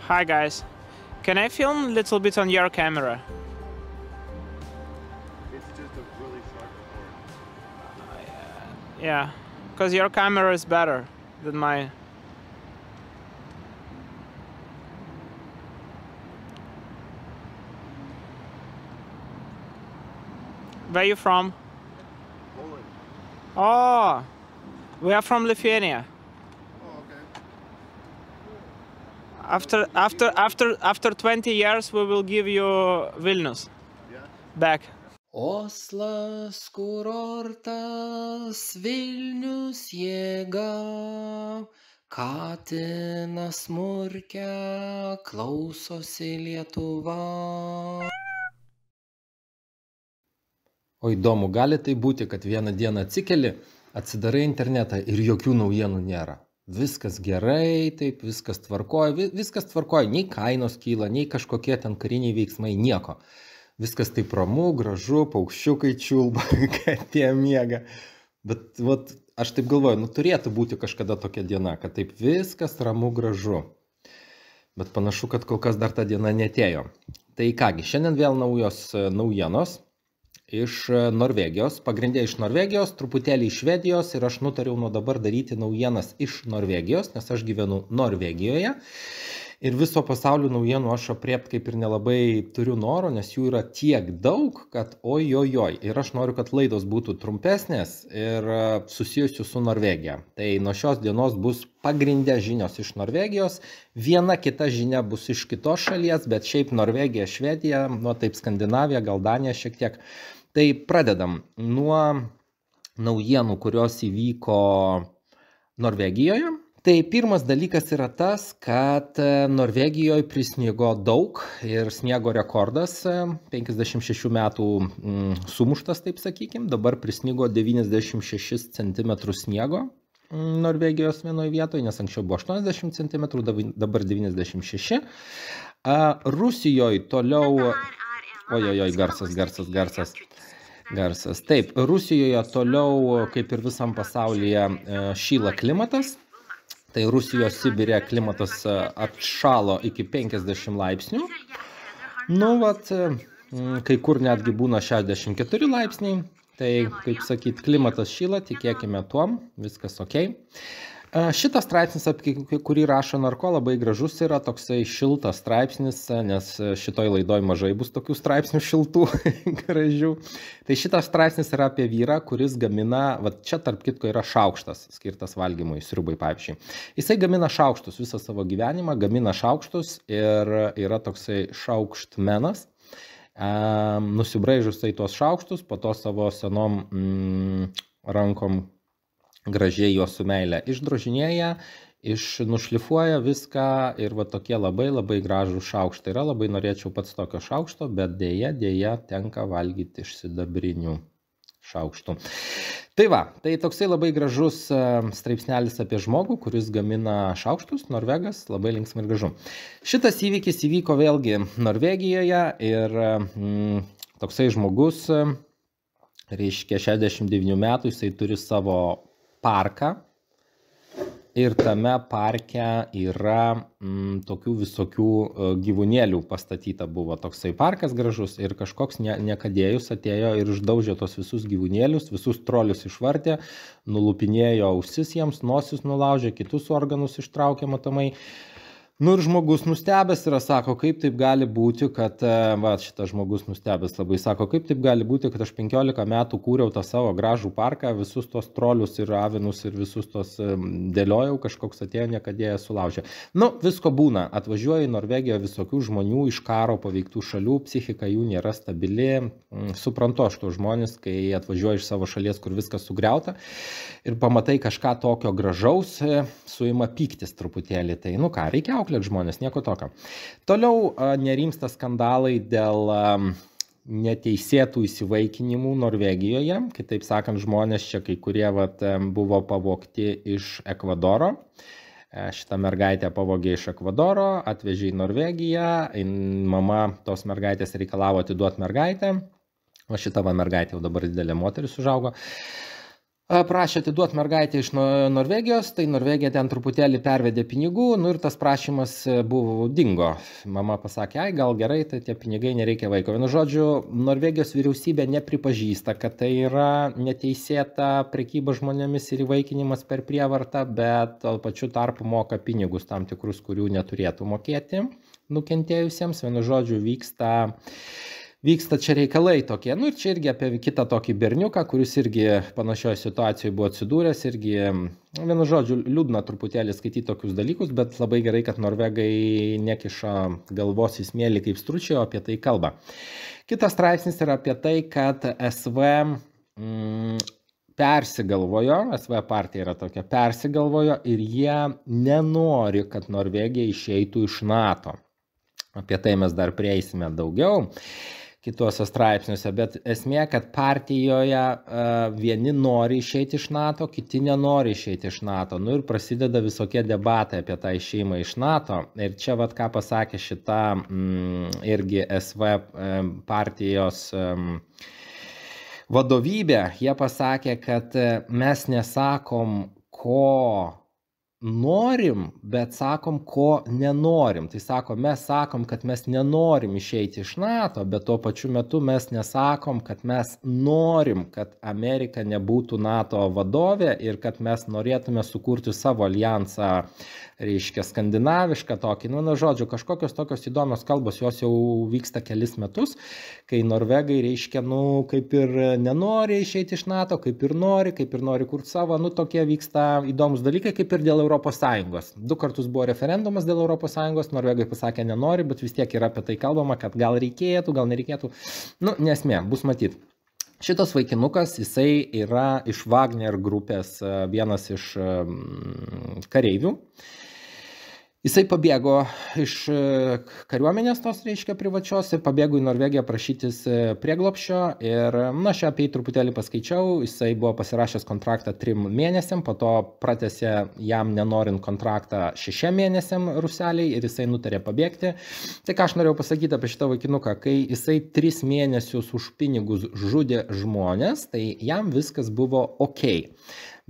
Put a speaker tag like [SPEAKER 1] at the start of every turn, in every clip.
[SPEAKER 1] Hi guys, can I film a little bit on your camera?
[SPEAKER 2] It's just a really sharp record.
[SPEAKER 1] Yeah, because your camera is better than mine. Where you from?
[SPEAKER 2] Poland.
[SPEAKER 1] Oh, we are from Lithuania.
[SPEAKER 2] Oh, okay.
[SPEAKER 1] After 20 years, we will give you Vilnius
[SPEAKER 2] Yeah.
[SPEAKER 1] back.
[SPEAKER 3] Oslas kurortas, Vilnius jėga, katinas murkia, klausosi Lietuva. O įdomu, gali tai būti, kad vieną dieną atsikeli, atsidarai internetą ir jokių naujienų nėra. Viskas gerai, taip, viskas tvarkoja, nei kainos kyla, nei kažkokie ten kariniai veiksmai, nieko. Viskas taip ramu, gražu, paukščiukai čiulba, katė miega. Bet vat, aš taip galvoju, turėtų būti kažkada tokia diena, kad taip viskas ramu, gražu. Bet panašu, kad kol kas dar ta diena netėjo. Tai kągi, šiandien vėl naujos naujienos iš Norvegijos, pagrindė iš Norvegijos, truputėlį iš Švedijos ir aš nutariau nuo dabar daryti naujienas iš Norvegijos, nes aš gyvenu Norvegijoje. Ir viso pasaulio naujienų aš apriepti kaip ir nelabai turiu noro, nes jų yra tiek daug, kad ojojoj. Ir aš noriu, kad laidos būtų trumpesnės ir susijusių su Norvegija. Tai nuo šios dienos bus pagrindė žinios iš Norvegijos. Viena kita žinia bus iš kitos šalies, bet šiaip Norvegija, Švedija, taip Skandinavija, gal Danija šiek tiek. Tai pradedam nuo naujienų, kurios įvyko Norvegijoje. Tai pirmas dalykas yra tas, kad Norvegijoje prisnigo daug ir sniego rekordas 56 metų sumuštas, taip sakykim. Dabar prisnigo 96 cm sniego Norvegijos vienoje vietoje, nes anksčiau buvo 80 cm, dabar 96. Rusijoje toliau... Ojojoj, garsas. Taip, Rusijoje toliau, kaip ir visam pasaulyje, šyla klimatas. Tai Rusijos Sibire klimatas atšalo iki 50 laipsnių. Kai kur netgi būna 64 laipsniai. Tai, kaip sakyt, klimatas šyla, tikėkime tuom, viskas ok. Šitas straipsnis, apie kurį rašo Narko, labai gražus yra, toksai šiltas straipsnis, nes šitoj laidoj mažai bus tokių straipsnių šiltų, gražių. Tai šitas straipsnis yra apie vyrą, kuris gamina, čia tarp kitko yra šaukštas, skirtas valgymui, sriubai pavyzdžiui. Jisai gamina šaukštus visą savo gyvenimą, gamina šaukštus ir yra toksai šaukštmenas. Nusibraižus tai tuos šaukštus, po to savo senom rankom gražiai juos su meile išdrožinėja, nušlifuoja viską ir tokie labai labai gražūs šaukštai yra. Labai norėčiau pats tokio šaukšto, bet dėja tenka valgyti iš sidabrinių šaukštų. Tai toksai labai gražus straipsnelis apie žmogų, kuris gamina šaukštus, Norvegas, labai linksmai ir gražu. Šitas įvykis įvyko vėlgi Norvegijoje ir toksai žmogus, reiškia 69 metų, jisai turi savo parką ir tame parke yra tokių visokių gyvūnėlių pastatyta buvo toksai parkas gražus ir kažkoks niekadėjus atėjo ir išdaužė tos visus gyvūnėlius, visus trolius išvartė, nulupinėjo ausis jiems, nosis nulaužė, kitus organus ištraukė matomai. Ir žmogus nustebęs yra, sako, kaip taip gali būti, kad, šitas žmogus nustebęs labai, sako, kaip taip gali būti, kad aš 15 metų kūriau tą savo gražų parką, visus tos trolius ir avinus ir visus tos dėliojau, kažkoks atėjo, niekadėja sulaužė. Visko būna, atvažiuoja į Norvegiją visokių žmonių iš karo paveiktų šalių, psichika jų nėra stabili, suprantu aš tos žmonės, kai atvažiuoja iš savo šalies, kur viskas sugriauta ir pamatai kažką tokio gražaus, suima pyktis truputėlį, tai reikia auklėti žmonės, nieko tokio. Toliau nerimsta skandalai dėl neteisėtų įsivaikinimų Norvegijoje. Kitaip sakant, žmonės čia kai kurie buvo pavogti iš Ekvadoro. Šitą mergaitę pavogė iš Ekvadoro, atvežė į Norvegiją, mama tos mergaitės reikalavo atiduoti mergaitę, o šita mergaitė jau dabar didelė moteris užaugo. prašė atiduoti mergaitę iš Norvegijos, tai Norvegija ten truputėlį pervedė pinigų, nu ir tas prašymas buvo dingo. Mama pasakė, ai gal gerai, tai tie pinigai nereikia vaiko. Vienu žodžiu, Norvegijos vyriausybė nepripažįsta, kad tai yra neteisėta prekyba žmonėmis ir įvaikinimas per prievartą, bet tuo pačiu tarpu moka pinigus tam tikrus, kurių neturėtų mokėti nukentėjusiems. Vienu žodžiu, vyksta čia reikalai tokie. Nu ir čia irgi apie kitą tokį berniuką, kuris irgi panašioje situacijoje buvo atsidūręs, irgi, vienu žodžiu, liūdna truputėlį skaityti tokius dalykus, bet labai gerai, kad norvegai nekiša galvos į smėlį kaip stručiai, o apie tai kalba. Kitas straipsnis yra apie tai, kad SV persigalvojo, SV partija yra tokia, persigalvojo ir jie nenori, kad Norvegija išeitų iš NATO. Apie tai mes dar prieisime daugiau kituose straipsniuose, bet esmė, kad partijoje vieni nori išeiti iš NATO, kiti nenori išeiti iš NATO. Nu ir prasideda visokie debatai apie tą išėjimą iš NATO. Ir čia vat ką pasakė šita irgi SV partijos vadovybė. Jie pasakė, kad mes nesakom, ko norim, bet sakom, ko nenorim. Tai sako, mes sakom, kad mes nenorim išeiti iš NATO, bet tuo pačiu metu mes nesakom, kad mes norim, kad Amerika nebūtų NATO vadovė ir kad mes norėtume sukurti savo alijansą, reiškia, skandinavišką tokį. Nu, žodžiu, kažkokios tokios įdomios kalbos, jos jau vyksta kelis metus, kai norvegai, reiškia, kaip ir nenori išeiti iš NATO, kaip ir nori kurti savo, tokie vyksta įdomus dalykai, kaip ir dėl Europos Sąjungos. 2 kartus buvo referendumas dėl Europos Sąjungos, norvegai pasakė nenori, bet vis tiek yra apie tai kalbama, kad gal reikėtų, gal nereikėtų. Nesmė, bus matyt. Šitas vaikinukas, jisai yra iš Wagner grupės, vienas iš kareivių. Jisai pabėgo iš kariuomenės tos, reiškia, privačios ir pabėgo į Norvegiją prašytis prieglobsčio ir, aš apie jį truputėlį paskaičiau, jisai buvo pasirašęs kontraktą 3 mėnesiam, po to pratęsė jam nenorint kontraktą 6 mėnesiam ruseliai ir jisai nutarė pabėgti. Tai ką aš norėjau pasakyti apie šitą vaikinuką, kai jisai 3 mėnesius už pinigus žudė žmonės, tai jam viskas buvo ok.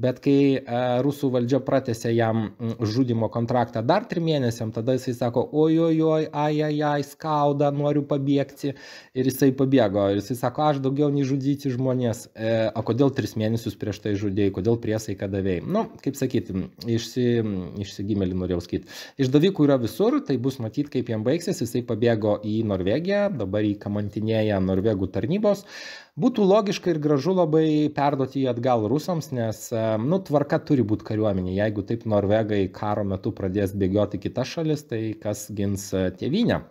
[SPEAKER 3] Bet kai rusų valdžia pratęsė jam žudimo kontraktą dar 3 mėnesiam, tada jisai sako, ojojoj, ai, skauda, noriu pabėgti ir jisai pabėgo. Ir jisai sako, aš daugiau nei žudyti žmonės. O kodėl 3 mėnesius prieš tai žudėjai, kodėl priesaiką davėjai? Kaip sakyti, išsigimėlį norėjau sakyti. Išdavikų yra visur, tai bus matyti, kaip jam baigsis. Jisai pabėgo į Norvegiją, dabar jį kamantinėja norvegų tarnybos. Būtų logiška ir gražu labai perduoti jį atgal rusams, nes tvarka turi būti kariuomenė. Jeigu taip norvegai karo metu pradės bėgioti kitas šalis, tai kas gins tėvynę.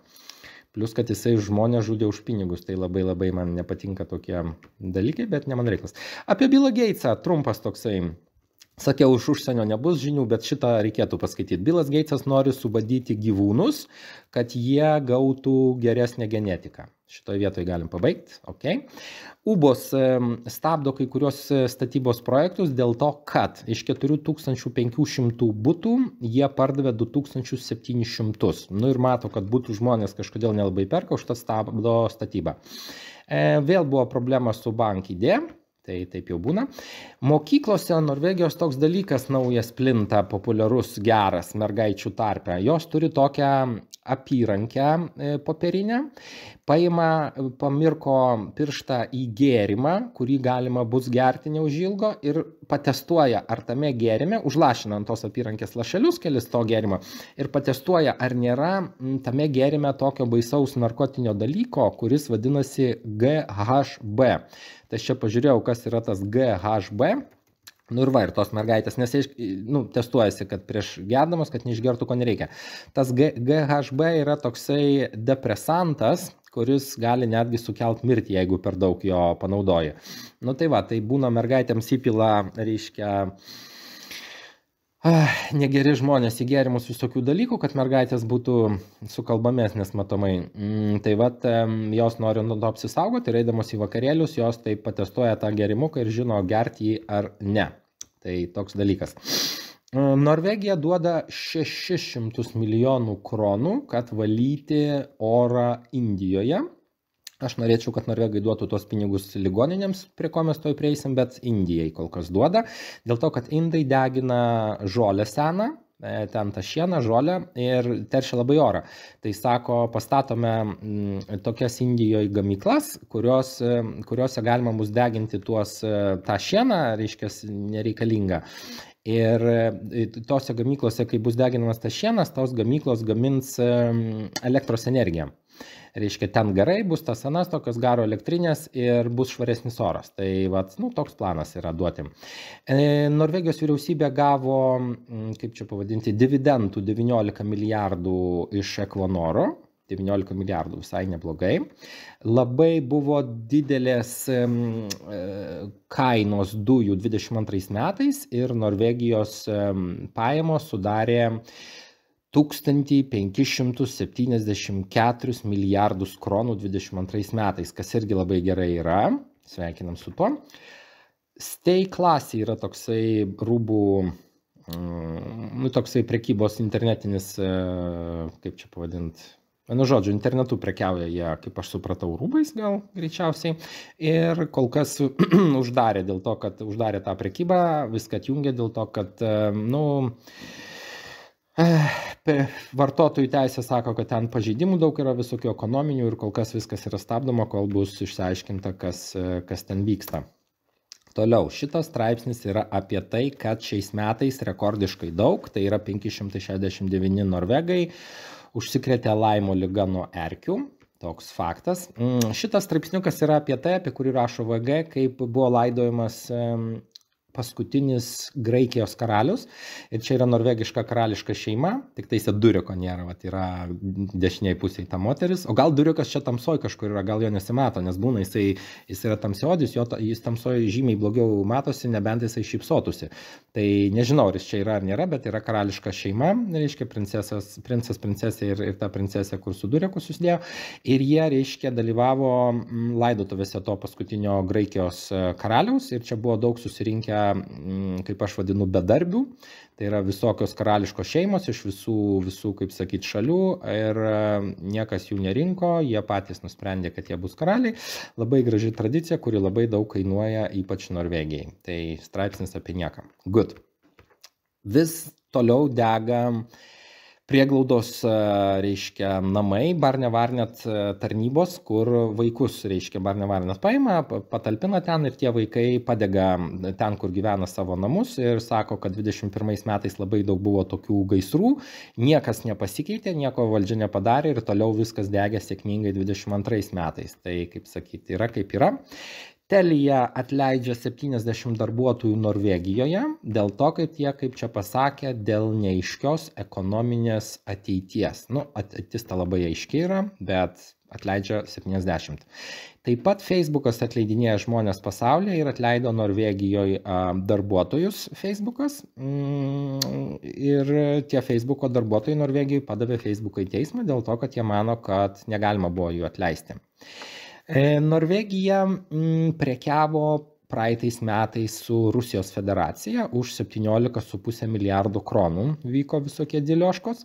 [SPEAKER 3] Plius, kad jisai žmonės žudė už pinigus, tai labai labai man nepatinka tokie dalykai, bet ne man reikalas. Apie Billą Gatesą, trumpas toksai. Sakiau, už užsienio nebus žinių, bet šitą reikėtų paskaityti. Billas Gatesas nori subadyti gyvūnus, kad jie gautų geresnę genetiką. Šitoje vietoje galim pabaigti. Okay. UBOS stabdo kai kurios statybos projektus dėl to, kad iš 4500 butų jie pardavė 2700. Ir mato, kad butų žmonės kažkodėl nelabai perka, už tą stabdo statybą. Vėl buvo problema su bank ID. Tai taip jau būna. Mokyklose Norvegijos toks dalykas naujas plinta, populiarus, geras mergaičių tarpe. Jos turi tokią apyrankę popierinę, pamirko pirštą į gėrimą, kurį galima bus gerti neužilgo ir patestuoja, ar tame gėrime, užlašina ant tos apyrankės lašelius kelis to gėrimo ir patestuoja, ar nėra tame gėrime tokio baisaus narkotinio dalyko, kuris vadinasi GHB. Tai aš čia pažiūrėjau, kas yra tas GHB. Ir tos mergaitės, nes testuojasi, kad prieš gerdamos, kad neišgertų, ko nereikia. Tas GHB yra toksai depresantas, kuris gali netgi sukelt mirtį, jeigu per daug jo panaudoja. Tai būna mergaitėms įpila, reiškia, negeri žmonės į gėrimus visokių dalykų, kad mergaitės būtų sukalbamesnės matomai. Jos nori nuo to apsisaugoti ir eidamos į vakarėlius, jos taip patestuoja tą gėrimuką ir žino, gerti jį ar ne. Tai toks dalykas. Norvegija duoda 600 milijonų kronų, kad valyti orą Indijoje. Aš norėčiau, kad norvegai duotų tuos pinigus ligoninėms, prie ko mes toj prieisim, bet Indijai kol kas duoda, dėl to, kad indai degina žolę seną, ten tą šieną, žolę ir teršia labai orą. Tai sako, pastatome tokias Indijoje gamyklas, kuriuose galima bus deginti tą šieną, reiškia, nereikalingą. Ir tose gamyklose, kai bus deginamas tas šienas, tos gamyklos gamins elektros energiją. Reiškia, ten garai bus tas senas tokios garo elektrinės ir bus švaresnis oras. Tai vat, toks planas yra duoti. Norvegijos vyriausybė gavo, kaip čia pavadinti, dividendų 19 milijardų iš Equinoro. 19 milijardų, visai neblogai. Labai buvo didelės kainos dujų 22 metais ir Norvegijos pajamos sudarė 1574 milijardus kronų 22 metais, kas irgi labai gerai yra. Sveikinam su tuo. Stay Classy yra toksai rūbų, toksai prekybos internetinis, kaip čia pavadinti, žodžiu, internetu prekiauja jie, kaip aš supratau, rūbais gal greičiausiai. Ir kol kas uždarė dėl to, kad uždarė tą prekybą, viską atjungė dėl to, kad, vartotojų teisė sako, kad ten pažeidimų daug yra visokių ekonominių ir kol kas viskas yra stabdoma, kol bus išsiaiškinta, kas ten vyksta. Toliau, šitas straipsnis yra apie tai, kad šiais metais rekordiškai daug, tai yra 569 norvegai, užsikrėtė Laimo liga nuo erkių, toks faktas. Šitas straipsniukas yra apie tai, apie kurį rašo VG, kaip buvo laidojamas paskutinis Graikijos karalius. Ir čia yra norvegiška karališka šeima, tik tais Duriko nėra, yra dešiniai pusėje ta moteris. O gal Durikas čia tamsoj kažkur yra, gal jo nesimato, nes būna jis yra tamsiodis, jis tamsoj žymiai blogiau matosi, nebent jisai šypsotųsi. Tai nežinau, ar jis čia yra ar nėra, bet yra karališka šeima, reiškia princas, princesė ir ta princesė, kur su Duriku susidėjo. Ir jie, reiškia, dalyvavo laidotuvėse to paskutinio Graikijos karaliaus ir čia buvo daug susirinkę, kaip aš vadinu, bedarbių. Tai yra visokios karališkos šeimos iš visų, kaip sakyti, šalių ir niekas jų nerinko, jie patys nusprendė, kad jie bus karaliai. Labai graži tradicija, kuri labai daug kainuoja, ypač Norvegijai. Tai straipsnis apie nieką. Good. Vis toliau dega prieglaudos, reiškia, namai, Barnevernet tarnybos, kur vaikus, reiškia, Barnevernet paima, patalpina ten ir tie vaikai padega ten, kur gyvena savo namus ir sako, kad 21 metais labai daug buvo tokių gaisrų, niekas nepasikeitė, nieko valdžia nepadarė ir toliau viskas degė sėkmingai 22 metais. Tai, kaip sakyti, yra kaip yra. Telia atleidžia 70 darbuotojų Norvegijoje dėl to, kad jie, kaip čia pasakė, dėl neaiškios ekonominės ateities. Ateitis ta labai aiškiai yra, bet atleidžia 70. Taip pat Facebookas atleidinėja žmonės pasaulyje ir atleido Norvegijoje darbuotojus Facebookas. Ir tie Facebooko darbuotojai Norvegijoje padavė Facebooką į teismą dėl to, kad jie mano, kad negalima buvo jų atleisti. Norvegija prekiavo praeitais metais su Rusijos federacija už 17,5 milijardų kronų, vyko visokie dėlioškos.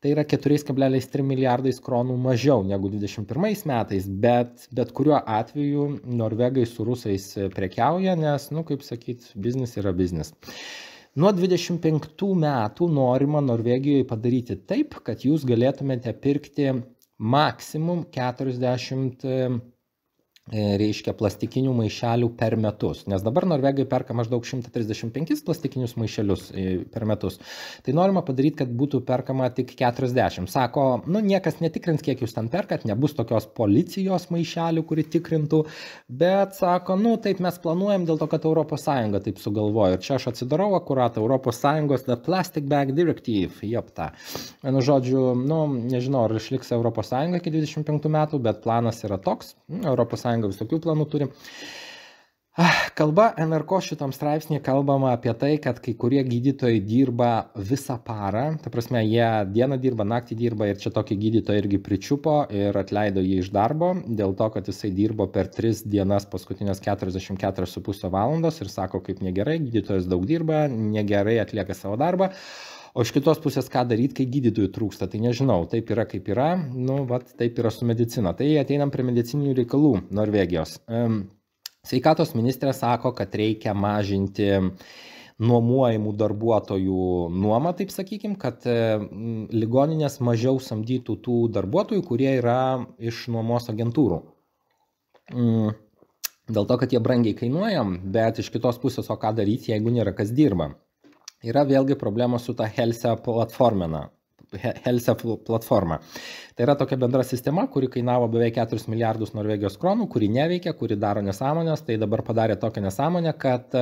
[SPEAKER 3] Tai yra 4,3 milijardais kronų mažiau negu 21 metais, bet kuriuo atveju norvegai su rusais prekiauja, nes, kaip sakyti, biznis yra biznis. Nuo 25 metų norima Norvegijoje padaryti taip, kad jūs galėtumėte pirkti maksimum 40 reiškia plastikinių maišelių per metus, nes dabar norvegai perka maždaug 135 plastikinius maišelius per metus. Tai norima padaryti, kad būtų perkama tik 40. Sako, niekas netikrins, kiek jūs ten perkat, nebus tokios policijos maišelių, kuri tikrintų, bet sako, taip mes planuojam dėl to, kad ES taip sugalvojo. Ir čia aš atsidarau akuratą ES The Plastic Bag Directive, jopta. Žodžiu, nežinau, ar išliks ES iki 25 metų, bet planas yra toks, ES visokių planų turi. Kalba NRK šitam straipsnėje kalbama apie tai, kad kai kurie gydytojai dirba visą parą, ta prasme, jie dieną dirba, naktį dirba ir čia tokį gydytoją irgi pričiupo ir atleido jį iš darbo, dėl to, kad jisai dirbo per 3 dienas paskutinės 44,5 valandos ir sako, kaip negerai, gydytojas daug dirba, negerai atlieka savo darbą. O iš kitos pusės, ką daryti, kai gydytojų trūksta, tai nežinau, taip yra kaip yra, taip yra su medicina. Tai ateinam prie medicininių reikalų Norvegijos. Sveikatos ministrė sako, kad reikia mažinti nuomojimų darbuotojų nuomą, taip sakykim, kad ligoninės mažiau samdytų tų darbuotojų, kurie yra iš nuomos agentūrų. Dėl to, kad jie brangiai kainuoja, bet iš kitos pusės, o ką daryti, jeigu nėra kas dirba. Yra vėlgi problema su ta Helse platforma. Tai yra tokia bendra sistema, kuri kainavo beveik 4 milijardus Norvegijos kronų, kuri neveikia, kuri daro nesąmonės. Tai dabar padarė tokią nesąmonę, kad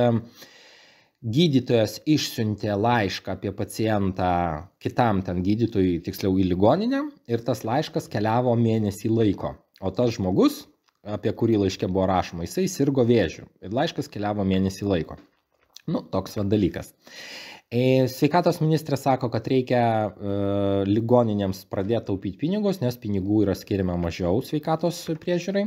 [SPEAKER 3] gydytojas išsiuntė laišką apie pacientą kitam ten gydytojui, tiksliau į ligoninę, ir tas laiškas keliavo mėnesį laiko. O tas žmogus, apie kurį laiške buvo rašoma, jisai sirgo vėžiu ir laiškas keliavo mėnesį laiko. Toks dalykas. Sveikatos ministrė sako, kad reikia ligoninėms pradėti taupyti pinigus, nes pinigų yra skiriama mažiau sveikatos priežiūrai.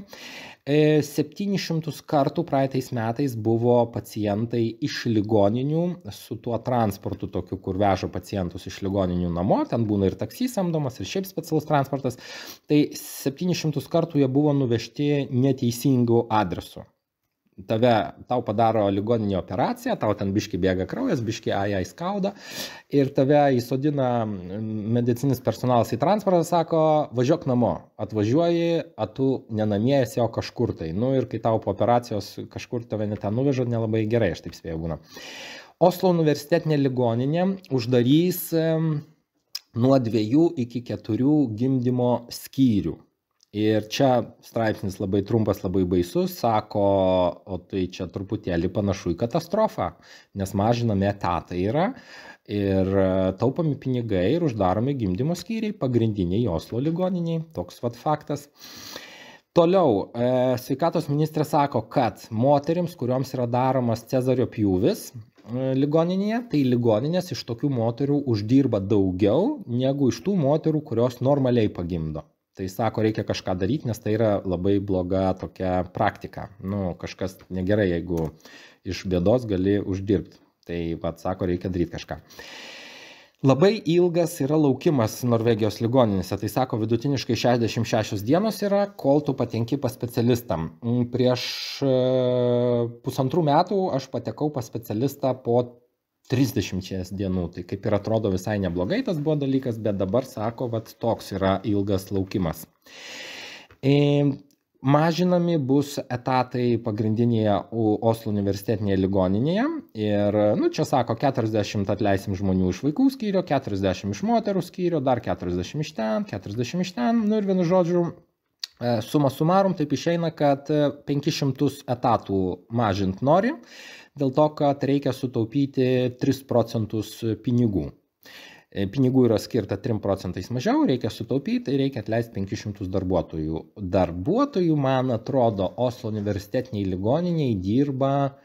[SPEAKER 3] 700 kartų praeitais metais buvo pacientai iš ligoninių su tuo transportu tokiu, kur veža pacientus iš ligoninių namo, ten būna ir taksy samdomas, ir šiaip specialus transportas. Tai 700 kartų jie buvo nuvežti neteisingų adresų. Tau padaro ligoninė operaciją, tau ten biški bėga kraujas, biški skauda ir tave įsodina medicinis personalas į transportą, sako, važiuok namo, atvažiuoji, tu nenamiesi, o kažkur tai. Ir kai tau po operacijos kažkur tave net ten nuveža, nelabai gerai, aš taip spėjau būna. Oslo universitetinė ligoninė uždarys nuo 2 iki 4 gimdymo skyrių. Ir čia straipsnis labai trumpas, labai baisus, sako, o tai čia truputėlį panašu į katastrofą, nes mažinami etatai yra ir taupami pinigai ir uždaromi gimdymo skyriai, pagrindiniai Oslo ligoniniai, toks faktas. Toliau, sveikatos ministrė sako, kad moterims, kurioms yra daromas cezario pjūvis ligoninėje, tai ligoninės iš tokių moterų uždirba daugiau negu iš tų moterų, kurios normaliai pagimdo. Tai sako, reikia kažką daryti, nes tai yra labai bloga tokia praktika. Kažkas negerai, jeigu iš bėdos gali uždirbti. Tai sako, reikia daryti kažką. Labai ilgas yra laukimas Norvegijos ligoninėse. Tai sako, vidutiniškai 66 dienos yra, kol tu patenki pas specialistam. Prieš 1,5 metų aš patekau pas specialistą po 30 dienų, tai kaip ir atrodo visai neblogai tas buvo dalykas, bet dabar sako, toks yra ilgas laukimas. Mažinami bus etatai pagrindinėje Oslo universitetinėje ligoninėje ir, čia sako, 40 atleisim žmonių iš vaikų skyrio, 40 iš moterų skyrio, dar 40 iš ten, 40 iš ten, ir vienu žodžiu, suma sumarum, taip išeina, kad 500 etatų mažint nori, dėl to, kad reikia sutaupyti 3 procentus pinigų. Pinigų yra skirta 3 procentais mažiau, reikia sutaupyti, tai reikia atleisti 500 darbuotojų. Darbuotojų, man atrodo, Oslo universitetiniai ligoniniai dirba,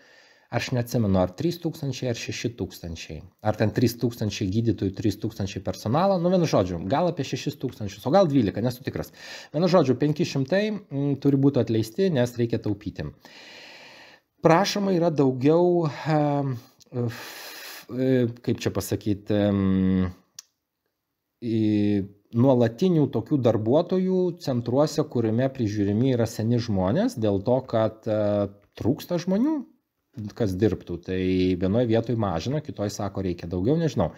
[SPEAKER 3] aš neatsimenu, ar 3000 ar 6000. Ar ten 3000 gydytojų, 3000 personalo, vienu žodžiu, gal apie 6000, o gal 12, nesu tikras. Vienu žodžiu, 500 turi būti atleisti, nes reikia taupyti. Prašoma yra daugiau, kaip čia pasakyti, nuolatinių tokių darbuotojų centruose, kuriame prižiūrimi yra seni žmonės, dėl to, kad trūksta žmonių, kas dirbtų. Tai vienoje vietoje mažina, kitoje sako, reikia daugiau, nežinau.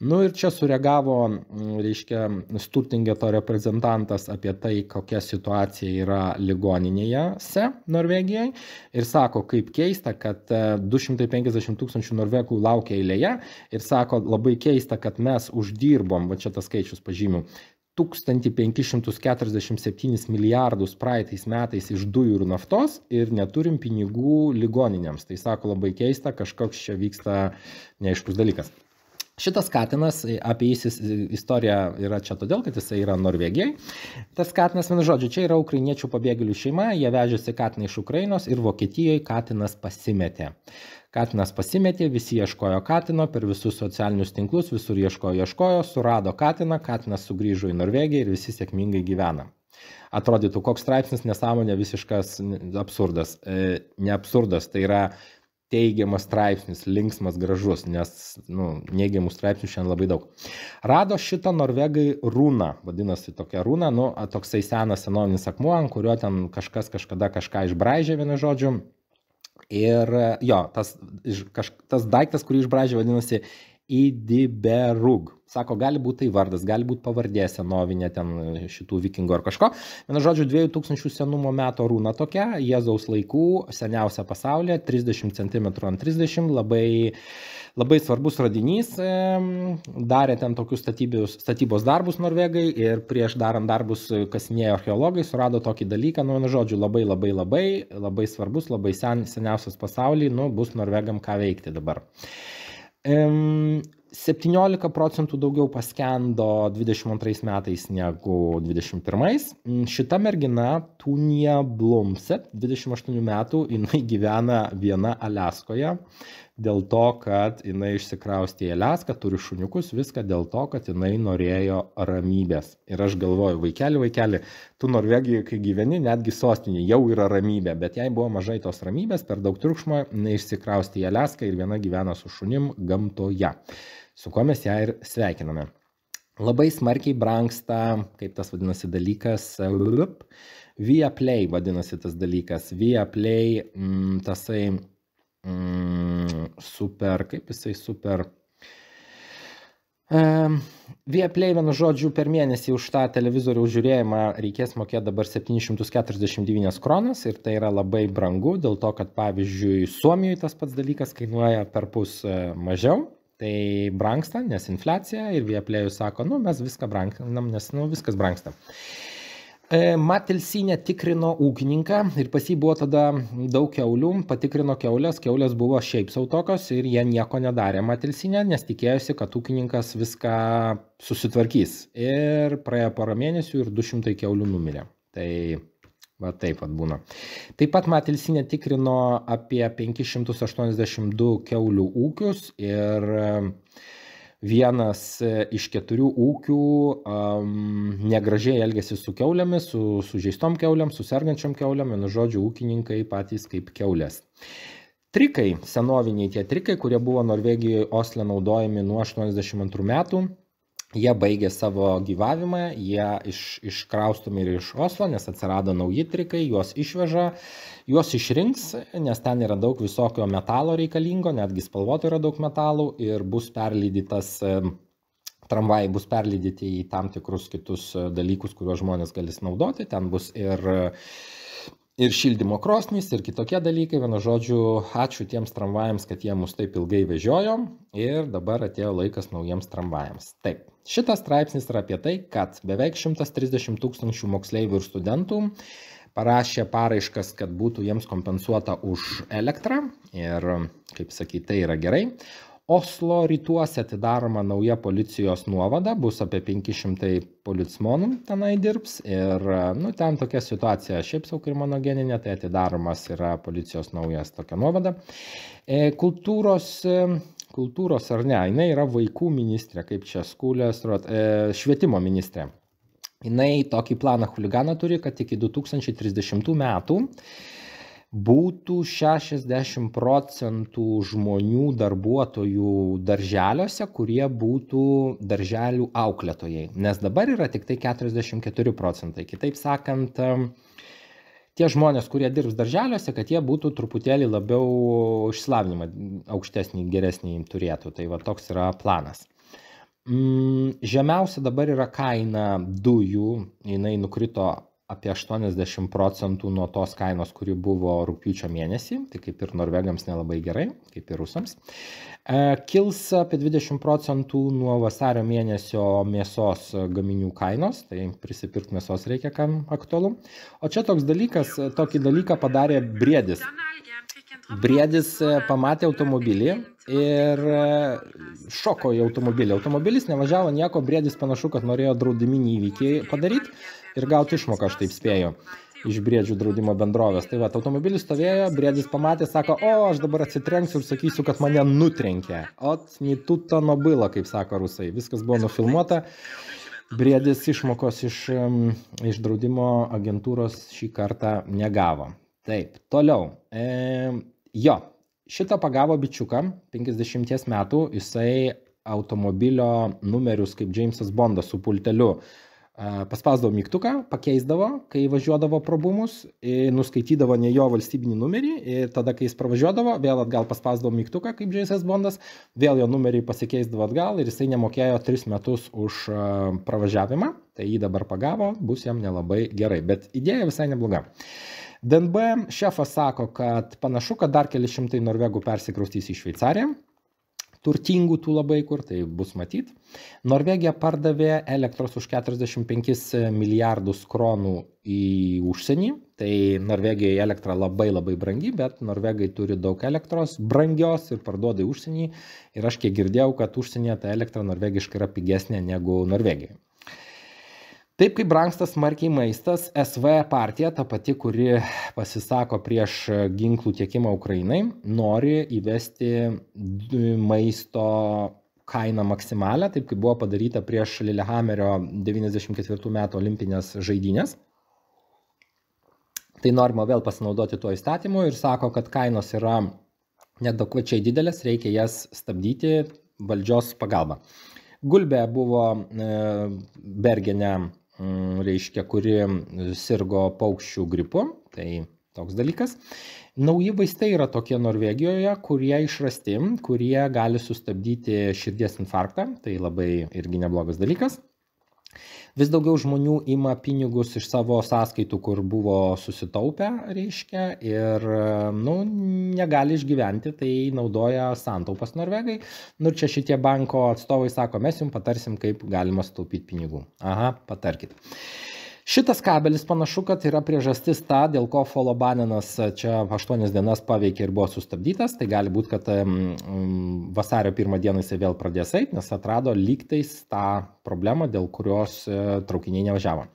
[SPEAKER 3] Ir čia sureagavo, Sturtingeto reprezentantas apie tai, kokia situacija yra ligoninėje Norvegijoje ir sako, kaip keista, kad 250 000 norvegų laukia eilėje ir sako, labai keista, kad mes uždirbom, čia tas skaičius pažymiu, 1547 milijardus praeitais metais iš dujų ir naftos ir neturim pinigų ligoninėms. Tai sako, labai keista, kažkoks čia vyksta neaiškus dalykas. Šitas katinas, apie istoriją yra čia todėl, kad jisai yra Norvegijai. Tas katinas, vienu žodžiu, čia yra ukrainiečių pabėgėlių šeima, jie vežėsi katiną iš Ukrainos ir Vokietijoje katinas pasimetė. Katinas pasimetė, visi ieškojo katino per visus socialinius tinklus, visur ieškojo, surado katiną, katinas sugrįžo į Norvegiją ir visi sėkmingai gyvena. Atrodytų, koks straipsnis, nesąmonė, visiškas absurdas. Ne absurdas, tai yra teigiamas straipsnis, linksmas, gražus, nes neigiamų straipsnių šiandien labai daug. Rado šitą norvegai runą, vadinasi tokia runa, toksai senas senovinis akmuo, ant kurio ten kažkas kažkada kažką išbraižė, vienu žodžiu. Ir jo, tas daiktas, kurį išbraižė, vadinasi Idiberug. Sako, gali būti tai vardas, gali būti pavardė senovinė ten šitų vikingų ar kažko. Vienu žodžiu, 2000 senumo meto runa tokia, Jėzaus laikų, seniausia pasaulyje, 30 cm ant 30, labai svarbus radinys. Darė ten tokius statybos darbus norvegai ir prieš darant darbus kasinėjo archeologai, surado tokį dalyką. Vienu žodžiu, labai svarbus, labai seniausias pasaulyje, bus norvegam ką veikti dabar. 17% daugiau paskendo 22 metais negu 21. Šita mergina, Tunja Blomset, 28 metų, jinai gyvena viena Aliaskoje, dėl to, kad jinai išsikraustė į Aliaską, turi šuniukus, viską dėl to, kad jinai norėjo ramybės. Ir aš galvoju, vaikeli, tu Norvegijoje, kai gyveni, netgi sostinė jau yra ramybė, bet jai buvo mažai tos ramybės, per daug triukšmo, jinai išsikraustė į Aliaską ir viena gyvena su šunim gamtoje, su kuo mes ją ir sveikiname. Labai smarkiai brangsta, kaip tas vadinasi dalykas, Viaplay vadinasi tas dalykas, Viaplay, tasai super. Viaplay, vienu žodžiu, per mėnesį už tą televizorių žiūrėjimą reikės mokėti dabar 749 kronas ir tai yra labai brangu, dėl to, kad pavyzdžiui Suomijoje tas pats dalykas kainuoja perpus mažiau. Tai brangsta, nes infliacija ir Viaplay'us sako, mes viską branginam, nes viskas brangsta. Matilsinė tikrino ūkininką ir pas jį buvo tada daug kiaulių, patikrino kiaulės buvo šiaip sau tokios ir jie nieko nedarė Matilsinė, nes tikėjosi, kad ūkininkas viską susitvarkys. Ir praėjo porą mėnesių ir 200 kiaulių numirė. Tai va taip būna. Taip pat Matilsinė tikrino apie 582 kiaulių ūkius ir vienas iš 4 ūkių negražiai elgėsi su kiaulėmis, su sužeistom kiaulėm, su sergančiom kiaulėm, vienu žodžiu, ūkininkai patys kaip kiaulės. Trikai, senoviniai tie trikai, kurie buvo Norvegijoje Osle naudojami nuo 82 metų, jie baigė savo gyvavimą, jie iškraustomi ir iš Oslo, nes atsirado nauji trikai, juos išveža, juos išrinks, nes ten yra daug visokio metalo reikalingo, netgi spalvoto yra daug metalų ir bus perlydytas, tramvajai bus perlydyti į tam tikrus kitus dalykus, kuriuos žmonės galės naudoti, ten bus ir šildymo krosnys, ir kitokie dalykai. Vienu žodžiu, ačiū tiems tramvajams, kad jie mus taip ilgai vežiojo ir dabar atėjo laikas naujiems tramvajams. Taip, šitas straipsnis yra apie tai, kad beveik 130 000 moksleivių ir studentų parašė paraiškas, kad būtų jiems kompensuota už elektrą ir, kaip sakyti, tai yra gerai. Oslo rytuose atidaroma nauja policijos nuovada, bus apie 500 policmonų tenai dirbs ir ten tokia situacija šiaip sau kriminogeninė, tai atidaromas yra policijos naujas tokia nuovada. Kultūros ar ne, jinai yra vaikų ministrė, kaip čia švietimo ministrė. Jinai tokį planą chuliganą turi, kad iki 2030 metų būtų 60% žmonių darbuotojų darželiuose, kurie būtų darželių auklėtojai. Nes dabar yra tik tai 44%. Kitaip sakant, tie žmonės, kurie dirbs darželiuose, kad jie būtų truputėlį labiau išsilavinimą aukštesnį, geresnį turėtų. Tai va toks yra planas. Žemiausia dabar yra kaina dujų, jinai nukrito apie 80% nuo tos kainos, kuri buvo rugpjūčio mėnesį, tai kaip ir norvegams nelabai gerai, kaip ir rusams. Kils apie 20% nuo vasario mėnesio mėsos gaminių kainos, tai prisipirkti mėsos reikia, kam aktualu. O čia tokį dalyką padarė Briedis. Briedis pamatė automobilį ir šoko į automobilį. Automobilis nevažiavo nieko, Briedis panašu, kad norėjo draudiminį įvykį padaryti ir gauti išmoką, aš taip spėju, iš Briedžių draudimo bendrovės. Tai va, automobilis stovėjo, Briedis pamatė, sako, aš dabar atsitrenksiu ir sakysiu, kad mane nutrenkė. Ni tuto nobilo, kaip sako rusai. Viskas buvo nufilmuota. Briedis išmokos iš draudimo agentūros šį kartą negavo. Taip, toliau. šitą pagavo bičiuką, 50 metų, jisai automobilio numerius kaip Jamesas Bondas su pulteliu paspausdavo mygtuką, pakeisdavo, kai važiuodavo pro bumus, nuskaitydavo ne jo valstybinį numerį ir tada, kai jis pravažiuodavo, vėl atgal paspausdavo mygtuką, kaip Jamesas Bondas, vėl jo numerį pasikeisdavo atgal ir jisai nemokėjo 3 metus už pravažiavimą, tai jį dabar pagavo, bus jam nelabai gerai, bet idėja visai nebloga. DNB šefas sako, kad panašu, kad dar keli šimtai norvegų persikraustys į Šveicariją, turtingų tų labai, kur tai bus matyt. Norvegija pardavė elektros už 45 milijardus kronų į užsienį, tai Norvegijoje elektra labai brangi, bet norvegai turi daug elektros, brangios ir parduoda į užsienį ir aš kiek girdėjau, kad užsienyje ta elektra norvegiškai yra pigesnė negu Norvegijoje. Taip kaip brangsta smarkiai maistas, SV partija, ta pati, kuri pasisako prieš ginklų tiekimą Ukrainai, nori įvesti maisto kainą maksimalę, taip kaip buvo padaryta prieš Lillehammerio 94 metų olimpinės žaidynės. Tai norima vėl pasinaudoti tuo įstatymu ir sako, kad kainos yra neadekvačiai didelės, reikia jas stabdyti valdžios pagalba. Gulbė buvo Bergene, reiškia, kuri sirgo paukščių gripu, tai toks dalykas. Nauji vaistai yra tokie Norvegijoje, kurie išrasti, kurie gali sustabdyti širdies infarktą, tai labai irgi neblogas dalykas. Vis daugiau žmonių ima pinigus iš savo sąskaitų, kur buvo susitaupę, reiškia, ir negali išgyventi, tai naudoja santaupas norvegai. Ir čia šitie banko atstovai sako, mes jums patarsim, kaip galima sutaupyti pinigų. Aha, patarkit. Šitas kabelis panašu, kad yra priežastis ta, dėl ko Follobanenas čia 8 dienas paveikė ir buvo sustabdytas. Tai gali būti, kad vasario 1 dieną jisai vėl pradės eiti, nes atrado lygtais tą problemą, dėl kurios traukiniai nevažiavo.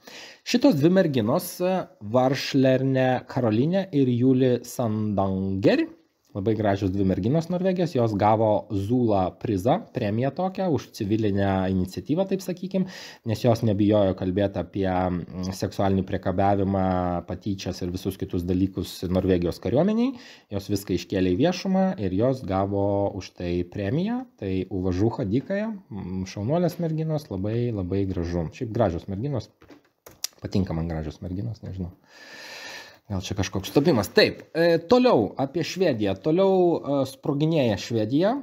[SPEAKER 3] Šitos dvi merginos, Varšlerne Karolinė ir Juli Sandangeri, labai gražios dvi merginos Norvegijos, jos gavo Zula prizą, premiją tokią už civilinę iniciatyvą, taip sakykim, nes jos nebijojo kalbėti apie seksualinį priekabiavimą, patyčias ir visus kitus dalykus Norvegijos kariuomeniai. Jos viską iškėlė į viešumą ir jos gavo už tai premiją. Tai uvažucha dykaja, šaunuolės merginos, labai gražu. Šiaip gražios merginos, patinka man gražios merginos, nežinau. Gal čia kažkoks stopimas. Taip, toliau apie Švediją. Toliau sproginėja Švedija.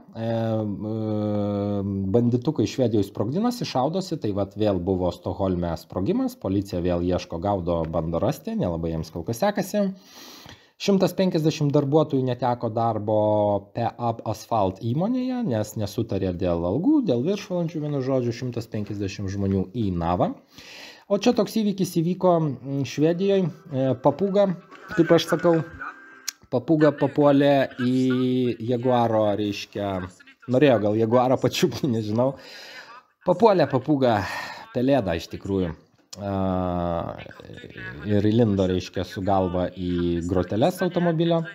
[SPEAKER 3] Banditukai Švedijoje sprogdinasi, šaudosi. Tai vėl buvo Stokholme sprogimas. Policija vėl ieško, gaudo, bando rasti. Nelabai jiems kol kas sekasi. 150 darbuotojų neteko darbo Peab Asphalt įmonėje, nes nesutarė dėl algų, dėl viršvalandžių, vienu žodžiu, 150 žmonių į Navą. O čia toks įvykis įvyko Švedijoje. Papūga, kaip aš sakau, papūga papuolė į jaguaro, reiškia, norėjo gal jaguarą pačiupti, nežinau. Papuolė papūga pelėdą iš tikrųjų. Ir įlindo, reiškia, su galva į groteles automobilio.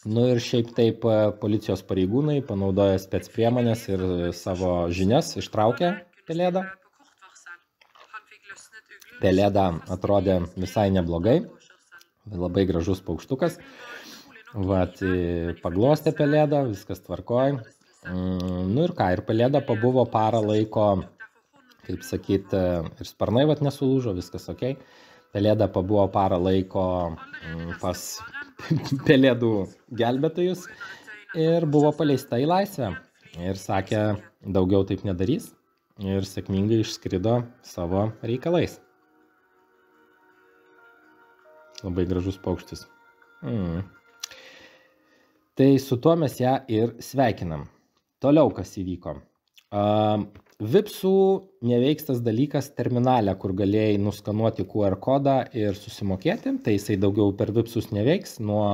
[SPEAKER 3] Ir šiaip taip policijos pareigūnai panaudojo spec priemonės ir savo žinias ištraukė pelėdą. Pelėda atrodė visai neblogai, labai gražus paukštukas. Paglostė pelėdą, viskas tvarkoj. Ir ką, ir pelėda pabuvo parą laiko, kaip sakyt, ir sparnai nesulūžo, viskas ok. Pelėda pabuvo parą laiko pas pelėdų gelbėtojus ir buvo paleista į laisvę. Ir sakė, daugiau taip nedarys ir sėkmingai išskrido savo reikalais. Labai gražus paukštis. Tai su tuo mes ją ir sveikinam. Toliau kas įvyko. Vipsų neveiks tas dalykas terminale, kur galėjai nuskanuoti QR kodą ir susimokėti. Tai jisai daugiau per Vipsus neveiks nuo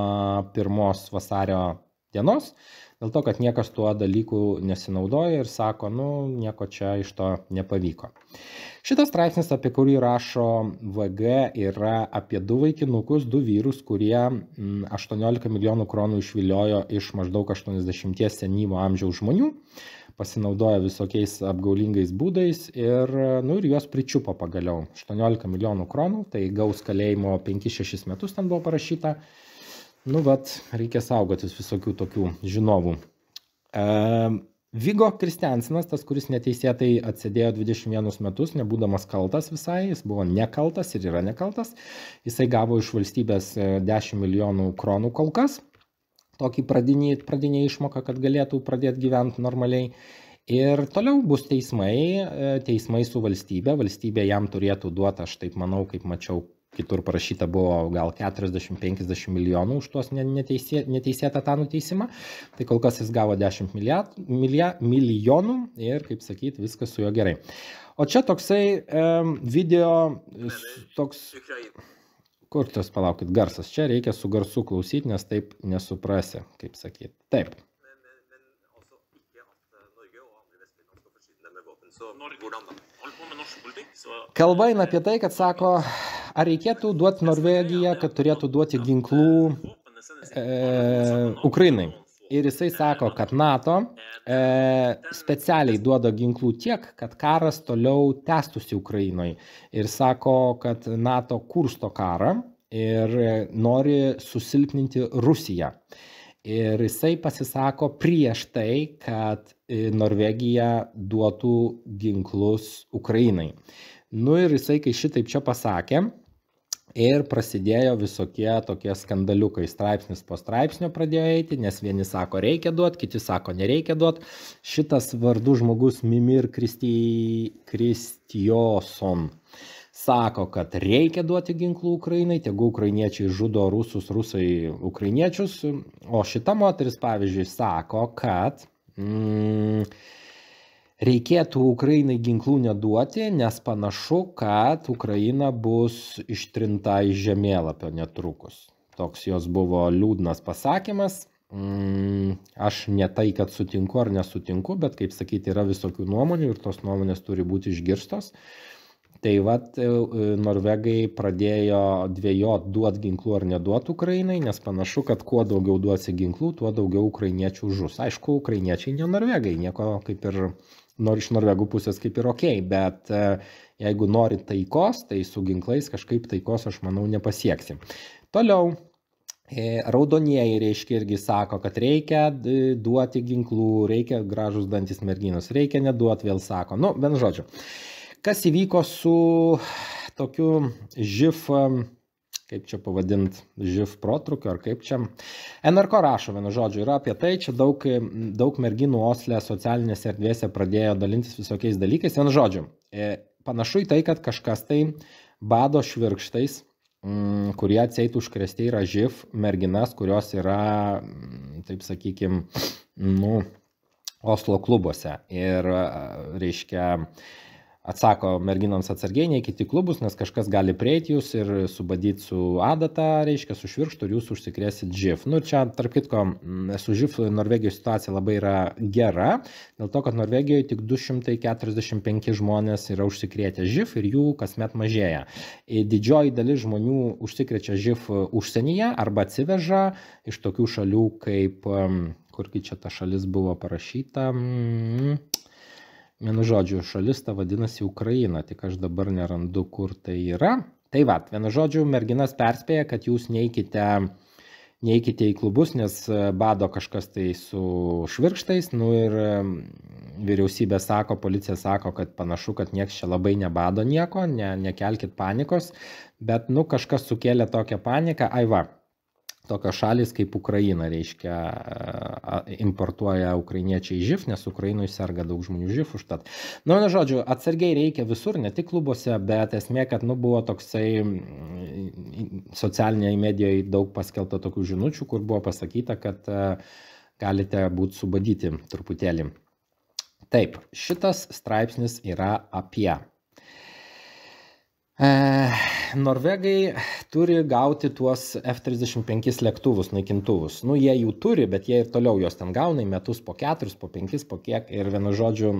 [SPEAKER 3] 1 vasario dienos. Dėl to, kad niekas tuo dalyku nesinaudoja ir sako, nieko čia iš to nepavyko. Šitas straipsnis, apie kurį rašo VG, yra apie 2 vaikinukus, 2 vyrus, kurie 18 milijonų kronų išviliojo iš maždaug 80 senyvo amžiaus žmonių, pasinaudojo visokiais apgaulingais būdais ir juos pričiupo pagaliau. 18 milijonų kronų, tai gaus kalėjimo 5-6 metus ten buvo parašyta. Nu, vat, reikia saugotis visokių tokių žinovų. Vigo Kristiansenas, tas, kuris neteisėtai atsėdėjo 21 metus, nebūdamas kaltas visai, jis buvo nekaltas ir yra nekaltas. Jisai gavo iš valstybės 10 milijonų kronų kol kas, tokį pradinį išmoką, kad galėtų pradėti gyventi normaliai. Ir toliau bus teismai su valstybė, valstybė jam turėtų duoti, aš taip manau, kaip mačiau, kitur parašyta buvo gal 40-50 milijonų už tuos neteisėtą tą nuteisimą. Tai kol kas jis gavo 10 milijonų ir, kaip sakyt, viskas su juo gerai. O čia toksai video, toks, kur tas, palaukit, garsas. Čia reikia su garsu klausyti, nes taip nesuprasi, kaip sakyt. Taip. Kalba eina apie tai, kad sako, ar reikėtų duoti Norvegiją, kad turėtų duoti ginklų Ukrainai. Ir jisai sako, kad NATO specialiai duoda ginklų tiek, kad karas toliau tęstųsi Ukrainoje. Ir sako, kad NATO kursto karą ir nori susilpninti Rusiją. Ir jisai pasisako prieš tai, kad Norvegija duotų ginklus Ukrainai. Nu ir jisai, kai šitaip čia pasakė, ir prasidėjo visokie tokie skandaliukai, straipsnis po straipsnio pradėjo eiti, nes vieni sako reikia duoti, kiti sako nereikia duoti. Šitas vardų žmogus Mimir Kristijoson sako, kad reikia duoti ginklų Ukrainai, tegu ukrainiečiai žudo rusus, rusai ukrainiečius, o šita moteris, pavyzdžiui, sako, kad reikėtų Ukrainai ginklų neduoti, nes panašu, kad Ukraina bus ištrinta iš žemėlapio netrukus. Toks jos buvo liūdnas pasakymas. Aš ne tai, kad sutinku ar nesutinku, bet, kaip sakyti, yra visokių nuomonių ir tos nuomonės turi būti išgirstos. Tai vat, norvegai pradėjo dvejot duot ginklų ar neduot Ukrainai, nes panašu, kad kuo daugiau duosi ginklų, tuo daugiau ukrainiečių žus. Aišku, ukrainiečiai ne norvegai, nieko kaip ir iš norvegų pusės kaip ir okei, bet jeigu nori taikos, tai su ginklais kažkaip taikos, aš manau, nepasieksim. Toliau, raudonieji reiškia irgi sako, kad reikia duoti ginklų, reikia gražus dantis merginos, reikia neduoti, vėl sako. Nu, bent žodžiu. Kas įvyko su tokiu živ, kaip čia pavadint, živ protrukiu, ar kaip čia. NRK rašo, vienu žodžiu, yra apie tai, čia daug merginų Osle socialinėse erdvėse pradėjo dalintis visokiais dalykais. Vienu žodžiu, panašu į tai, kad kažkas tai bado švirkštais, kurie atseit užkrėsti yra živ merginas, kurios yra, taip sakykim, Oslo klubuose. Ir, reiškia, atsako merginoms atsargiai, neikit į klubus, nes kažkas gali prieiti jūs ir subadyti su adata, reiškia, su švirkštu ir jūs užsikrėsit živ. Nu, čia, tarp kitko, su živ Norvegijos situacija labai yra gera, dėl to, kad Norvegijoje tik 245 žmonės yra užsikrėtę živ ir jų kasmet mažėja. Didžioji dalis žmonių užsikrečia živ užsienyje arba atsiveža iš tokių šalių kaip, kurgi čia ta šalis buvo parašyta, vienu žodžiu, šalis ta vadinasi Ukraina, tik aš dabar nerandu, kur tai yra. Tai va, vienu žodžiu, merginas perspėja, kad jūs neikite į klubus, nes bado kažkas tai su švirkštais, nu ir vyriausybė sako, policija sako, kad panašu, kad nieks čia labai nebado nieko, nekelkit panikos, bet, nu, kažkas sukėlė tokią paniką, ai va. Tokios šalis kaip Ukraina, reiškia, importuoja ukrainiečiai živ, nes Ukrainoje serga daug žmonių živ užtat. Nu, žodžiu, atsargiai reikia visur, ne tik klubuose, bet esmė, kad buvo toksai socialinėje medijoje daug paskelbta tokių žinučių, kur buvo pasakyta, kad galite būti subadyti truputėlį. Taip, šitas straipsnis yra apie. Norvegai turi gauti tuos F-35 lėktuvus, naikintuvus. Nu, jie jų turi, bet jie ir toliau jos ten gauna į metus po 4, po 5, po kiek. Ir vienu žodžiu,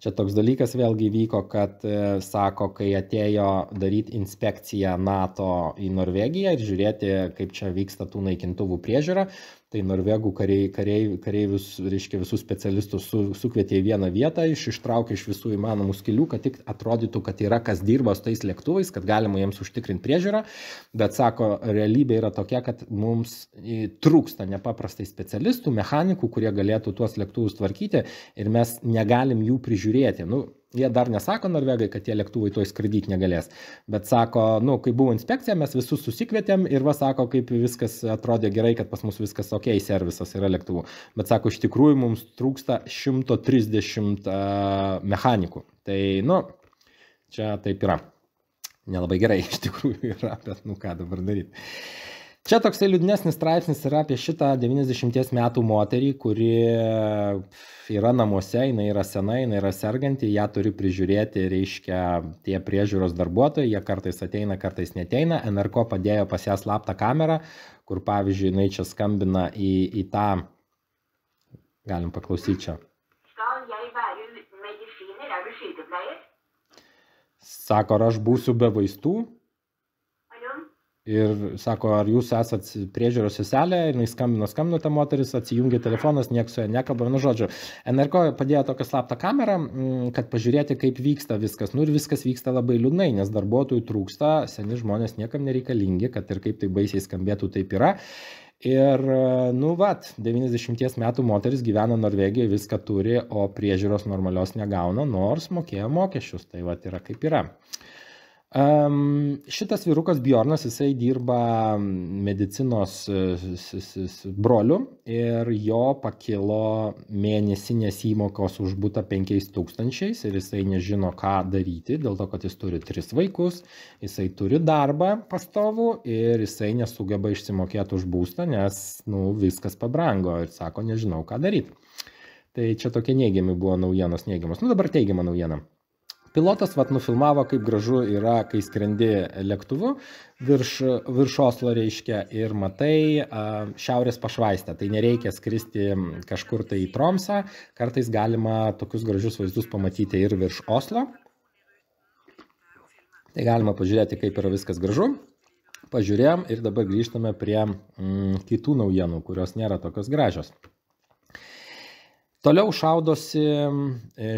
[SPEAKER 3] čia toks dalykas vėlgi vyko, kad sako, kai atėjo daryti inspekciją NATO į Norvegiją ir žiūrėti, kaip čia vyksta tų naikintuvų priežiūra, Tai norvegų kareivius, reiškia visus specialistus sukvietė į vieną vietą, ištraukė iš visų įmanomų skylių, kad tik atrodytų, kad yra kas dirba su tais lėktuvais, kad galima jiems užtikrinti priežiūrą, bet sako, realybė yra tokia, kad mums trūksta nepaprastai specialistų, mechanikų, kurie galėtų tuos lėktuvus tvarkyti ir mes negalim jų prižiūrėti. Nu, jie dar nesako norvegai, kad tie lėktuvai tuoj skraidyti negalės, bet sako, nu, kai buvo inspekcija, mes visus susikvietėm ir sako, kaip viskas atrodė gerai, kad pas mus viskas ok, servisas yra lėktuvų. Bet sako, iš tikrųjų mums trūksta 130 mechanikų. Tai, nu, čia taip yra. Nelabai gerai iš tikrųjų yra, bet nu ką dabar daryti. Čia toksai liūdnesnis straipsnis yra apie šitą 90 metų moterį, kuri yra namuose, jinai yra sena, jinai yra serganti, ją turi prižiūrėti, reiškia, tie priežiūros darbuotojai, jie kartais ateina, kartais neteina. NRK padėjo pas ją slaptą kamerą, kur pavyzdžiui, jinai čia skambina į tą, galim paklausyti čia. Sako, ar aš būsiu be vaistų? Ir sako, ar jūs esat priežiūros seselė, ir jinai skambino ta moteris, atsijungė telefonas, nieks su ja nekalba, nu žodžiu. NRK padėjo tokią slaptą kamerą, kad pažiūrėti, kaip vyksta viskas. Nu ir viskas vyksta labai liūdnai, nes darbuotojų trūksta, seni žmonės niekam nereikalingi, kad ir kaip tai baisiai skambėtų, taip yra. Ir, nu vat, 90 metų moteris gyvena Norvegijoje, viską turi, o priežiūros normalios negauna, nors mokėjo mokesčius. Tai vat yra kaip yra. Šitas vyrukas Bjornas, jisai dirba medicinos broliu ir jo pakilo mėnesinės įmokos už butą 5000 ir jisai nežino, ką daryti, dėl to, kad jis turi 3 vaikus, jisai turi darbą pastovų ir jisai nesugeba išsimokėti už būstą, nes nu, viskas pabrango ir sako, nežinau, ką daryti. Tai čia tokie neigiami buvo naujienos neigiamos. Nu dabar teigiama naujiena. Pilotas nufilmavo, kaip gražu yra, kai skrendi lėktuvu virš Oslo, reiškia, ir matai šiaurės pašvaistę. Tai nereikia skristi kažkur tai į Tromsą, kartais galima tokius gražius vaizdus pamatyti ir virš Oslo. Tai galima pažiūrėti, kaip yra viskas gražu. Pažiūrėjom ir dabar grįžtame prie kitų naujienų, kurios nėra tokios gražios. Toliau šaudosi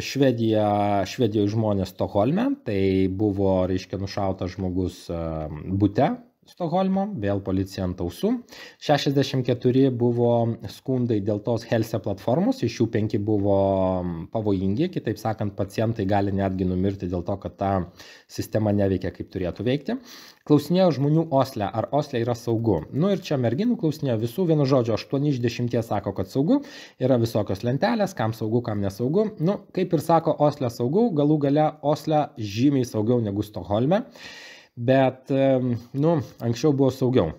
[SPEAKER 3] Švedijoje žmonės Stokholme, tai buvo, reiškia, nušautas žmogus bute Stokholmo, vėl policija ant ausų. 64 buvo skundai dėl tos Helse platformos, iš jų 5 buvo pavojingi, kitaip sakant, pacientai gali netgi numirti dėl to, kad ta sistema neveikia kaip turėtų veikti. Klausinėjo žmonių Osle, ar Osle yra saugu. Nu ir čia merginų klausinėjo visų, vienu žodžiu, 8 iš 10 sako, kad saugu, yra visokios lentelės, kam saugu, kam nesaugu. Nu, kaip ir sako, Osle saugu, galų gale Osle žymiai saugiau negu Stokholme. Bet, nu, anksčiau buvo saugiau.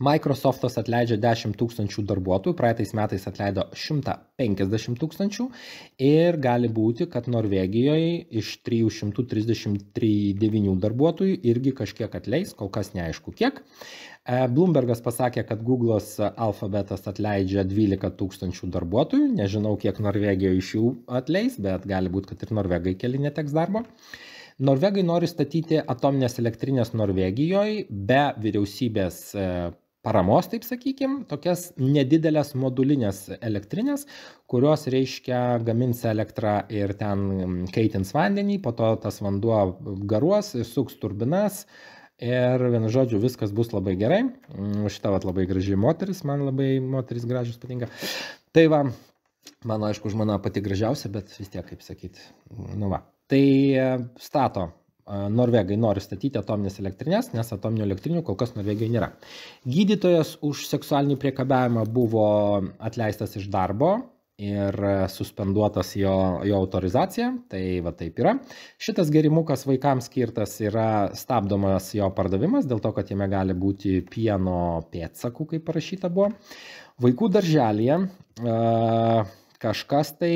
[SPEAKER 3] Microsoftas atleidžia 10 000 darbuotojų, praeitais metais atleido 150 000 ir gali būti, kad Norvegijoje iš 339 darbuotojų irgi kažkiek atleis, kol kas neaišku kiek. Bloombergas pasakė, kad Google'as Alphabetas atleidžia 12 000 darbuotojų, nežinau kiek Norvegijoje iš jų atleis, bet gali būti, kad ir norvegai keli neteks darbo. Norvegai nori statyti atominės elektrinės Norvegijoje be vyriausybės paramos, taip sakykim, tokias nedidelės modulinės elektrinės, kurios, reiškia, gamins elektrą ir ten kaitins vandenį, po to tas vanduo garuos, suks turbinas ir, vienu žodžiu, viskas bus labai gerai. Šita labai graži moteris, man labai moteris gražius patinka. Tai va, mano, aišku, žmona pati gražiausia, bet vis tiek, kaip sakyti, nu va. Tai stato, Norvegai nori statyti atominės elektrinės, nes atominių elektrinių kol kas Norvegijoje nėra. Gydytojas už seksualinį priekabiavimą buvo atleistas iš darbo ir suspenduotas jo autorizacija, tai va taip yra. Šitas gėrimukas vaikams skirtas yra stabdomas jo pardavimas, dėl to, kad jame gali būti pieno pėdsakų, kaip parašyta buvo. Vaikų darželyje kažkas tai...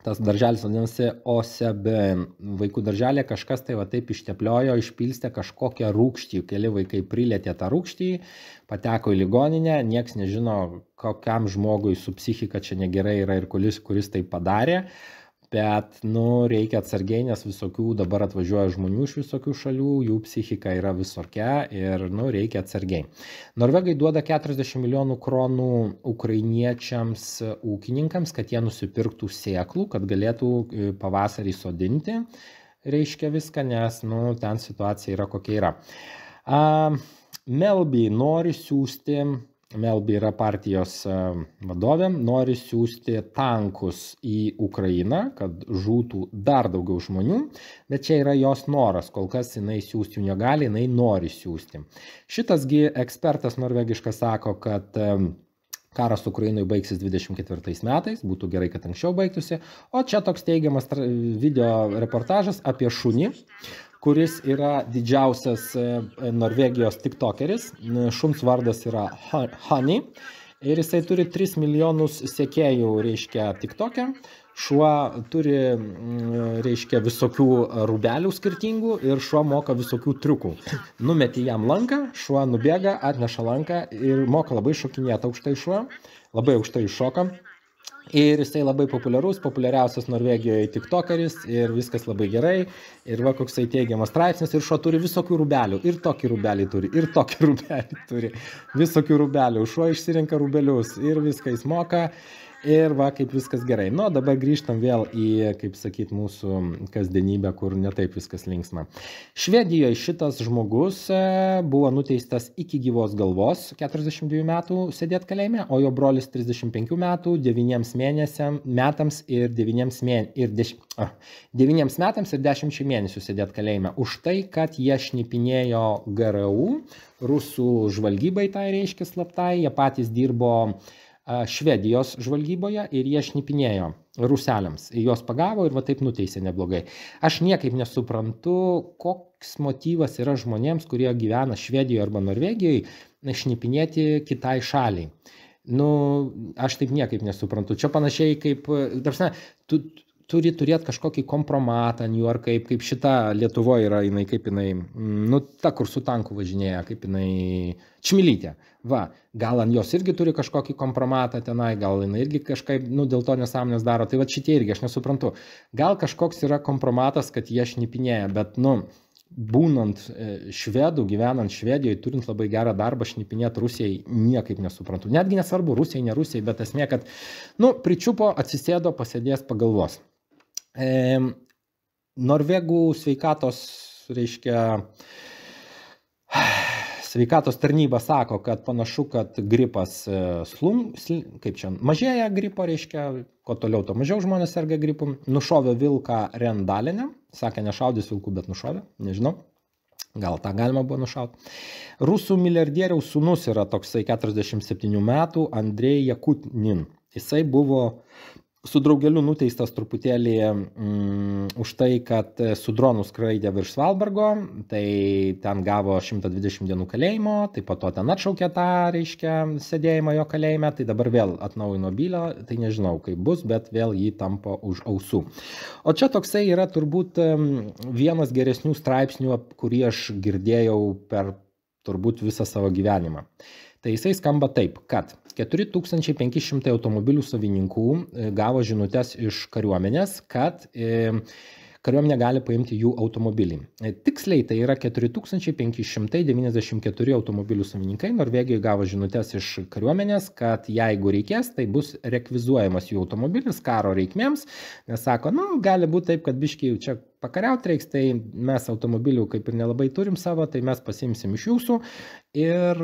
[SPEAKER 3] Tas darželis vadinasi OSBN. Vaikų darželė kažkas tai va taip ištepliojo, išpilstė kažkokią rūgštį. Keli vaikai prilietė tą rūgštį, pateko į ligoninę, nieks nežino, kokiam žmogui su psichika čia negerai yra ir kuris tai padarė. bet, nu, reikia atsargiai, nes visokių dabar atvažiuoja žmonių iš visokių šalių, jų psichika yra visokia ir, nu, reikia atsargiai. Norvegai duoda 40 milijonų kronų ukrainiečiams ūkininkams, kad jie nusipirktų sėklų, kad galėtų pavasarį sodinti, reiškia viską, nes, nu, ten situacija yra kokia yra. Melby nori siūsti, Melby yra partijos vadovė, nori siūsti tankus į Ukrainą, kad žūtų dar daugiau žmonių, bet čia yra jos noras, kol kas jinai siūsti jų negali, jinai nori siūsti. Šitasgi ekspertas norvegiškas sako, kad karas Ukrainoje baigsis 24 metais, būtų gerai, kad anksčiau baigtųsi, o čia toks teigiamas video reportažas apie šunį, kuris yra didžiausias Norvegijos tiktokeris, šuns vardas yra Honey ir jisai turi 3 milijonus sekėjų, reiškia, tiktoke. Šuo turi, reiškia, visokių rūbelių skirtingų ir šuo moka visokių triukų. Numeti jam lanką, šuo nubėga, atneša lanką ir moka labai šokinėti aukštai šuo, labai aukštai šoka. Ir jisai labai populiarus, populiariausias Norvegijoje tiktokeris ir viskas labai gerai. Ir va koksai teigiamas straipsnis ir šuo turi visokių rūbelių. Ir tokį rūbelį turi, ir tokį rūbelį turi. Visokių rūbelių. Šuo išsirenka rūbelius ir viską jis moka. Ir va, kaip viskas gerai. Nu, dabar grįžtam vėl į, kaip sakyt, mūsų kasdienybę, kur netaip viskas linksma. Švedijoje šitas žmogus buvo nuteistas iki gyvos galvos, 42 metų sėdėt kalėjime, o jo brolis 35 metų, 9 metams ir 10 mėnesių sėdėt kalėjime. Už tai, kad jie šnipinėjo GRU, rusų žvalgybai, tai reiškia slaptai, jie patys dirbo Švedijos žvalgyboje ir jie šnipinėjo ruseliams. Juos pagavo ir va taip nuteisė neblogai. Aš niekaip nesuprantu, koks motyvas yra žmonėms, kurie gyvena Švedijoje arba Norvegijoje, šnipinėti kitai šaliai. Nu, aš taip niekaip nesuprantu. Čia panašiai kaip, tarsi, tu turi turėti kažkokį kompromatą, ar kaip šita Lietuvoje yra, jinai, kaip jinai, nu, ta, kur su tanku važinėja, kaip jinai, Čmilytė. Va, gal ant jos irgi turi kažkokį kompromatą tenai, gal jinai irgi kažkaip, nu, dėl to nesąmonės daro. Tai va šitie irgi, aš nesuprantu. Gal kažkoks yra kompromatas, kad jie šnipinėja, bet, nu, būnant švedų, gyvenant Švedijoje, turint labai gerą darbą, šnipinėti Rusijai, niekaip nesuprantu. Netgi nesvarbu, Rusijai, ne Rusijai, bet esmė, kad, nu, pričiupo, atsisėdo, pasėdės, pagalvos. Norvegų sveikatos, reiškia, sveikatos tarnyba sako, kad panašu, kad gripas kaip čia, mažėja gripo, reiškia, kuo toliau, to mažiau žmonės serga gripu. Nušovė vilką Rendalinę, sakė, nešaudys vilkų, bet nušovė, nežinau. Gal tą galima buvo nušauti. Rusų milijardieriaus sūnus yra toksai 47 metų, Andrej Jakutnin. Jisai buvo su draugeliu nuteistas truputėlį už tai, kad su dronu skraidė virš Svalbargo, tai ten gavo 120 dienų kalėjimo, tai po to ten atšaukė tą, reiškia, sėdėjimą jo kalėjime, tai dabar vėl atnaujino bylą, tai nežinau kaip bus, bet vėl jį tampo už ausų. O čia toksai yra turbūt vienas geresnių straipsnių, kurį aš girdėjau per turbūt visą savo gyvenimą. Tai jisai skamba taip, kad 4500 automobilių savininkų gavo žinutes iš kariuomenės, kad kariuomenė gali paimti jų automobilį. Tiksliai tai yra 4594 automobilių savininkai Norvegijoje gavo žinutes iš kariuomenės, kad jeigu reikės, tai bus rekvizuojamas jų automobilis karo reikmėms, nes sako, nu, gali būti taip, kad biškiai čia pakariauti reiks, tai mes automobilių kaip ir nelabai turim savo, tai mes pasiimsim iš jūsų. Ir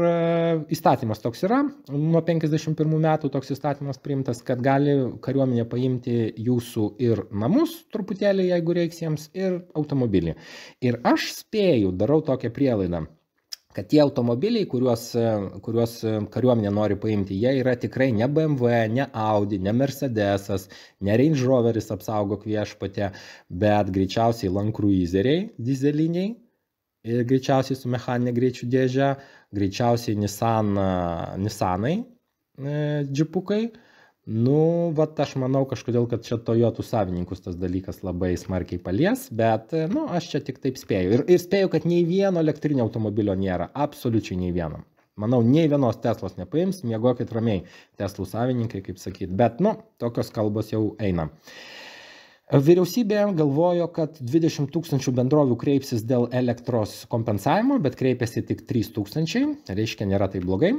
[SPEAKER 3] įstatymas toks yra, nuo 51 metų toks įstatymas priimtas, kad gali kariuomenė paimti jūsų ir namus truputėlį, jeigu reiks jiems, ir automobilį. Ir aš spėju, darau tokią prielaidą, kad tie automobiliai, kuriuos kariuomenė nori paimti, jie yra tikrai ne BMW, ne Audi, ne Mercedesas, ne Range Roveris, apsaugok viešpatė, bet greičiausiai Land Cruiseriai dizeliniai, ir greičiausiai su mechaninė greičių dėžė, greičiausiai Nissanai džipukai. Nu, vat aš manau kažkodėl, kad čia Toyotų savininkus tas dalykas labai smarkiai palies, bet, nu, aš čia tik taip spėju. Ir spėju, kad nei vieno elektrinio automobilio nėra, absoliučiai nei vieno. Manau, nei vienos Teslos nepaims, miegokit ramiai Teslų savininkai, kaip sakyt, bet, nu, tokios kalbos jau eina. Vyriausybė galvojo, kad 20 000 bendrovių kreipsis dėl elektros kompensavimo, bet kreipėsi tik 3 000, reiškia nėra tai blogai.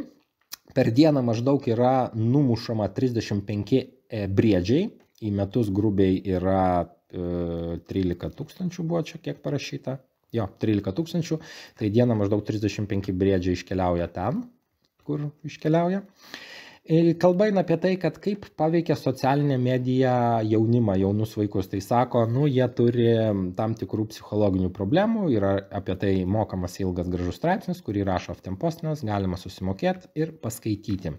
[SPEAKER 3] Per dieną maždaug yra numušama 35 briedžiai, į metus grubiai yra 13 000 buvo čia kiek parašyta. Jo, 13 000, tai dieną maždaug 35 briedžiai iškeliauja ten, kur iškeliauja. Kalba eina apie tai, kad kaip paveikia socialinė medija jaunimą, jaunus vaikus. Tai sako, jie turi tam tikrų psichologinių problemų, yra apie tai mokamas ilgas gražus straipsnis, kurį rašo Aftenpostinas, galima susimokėti ir paskaityti.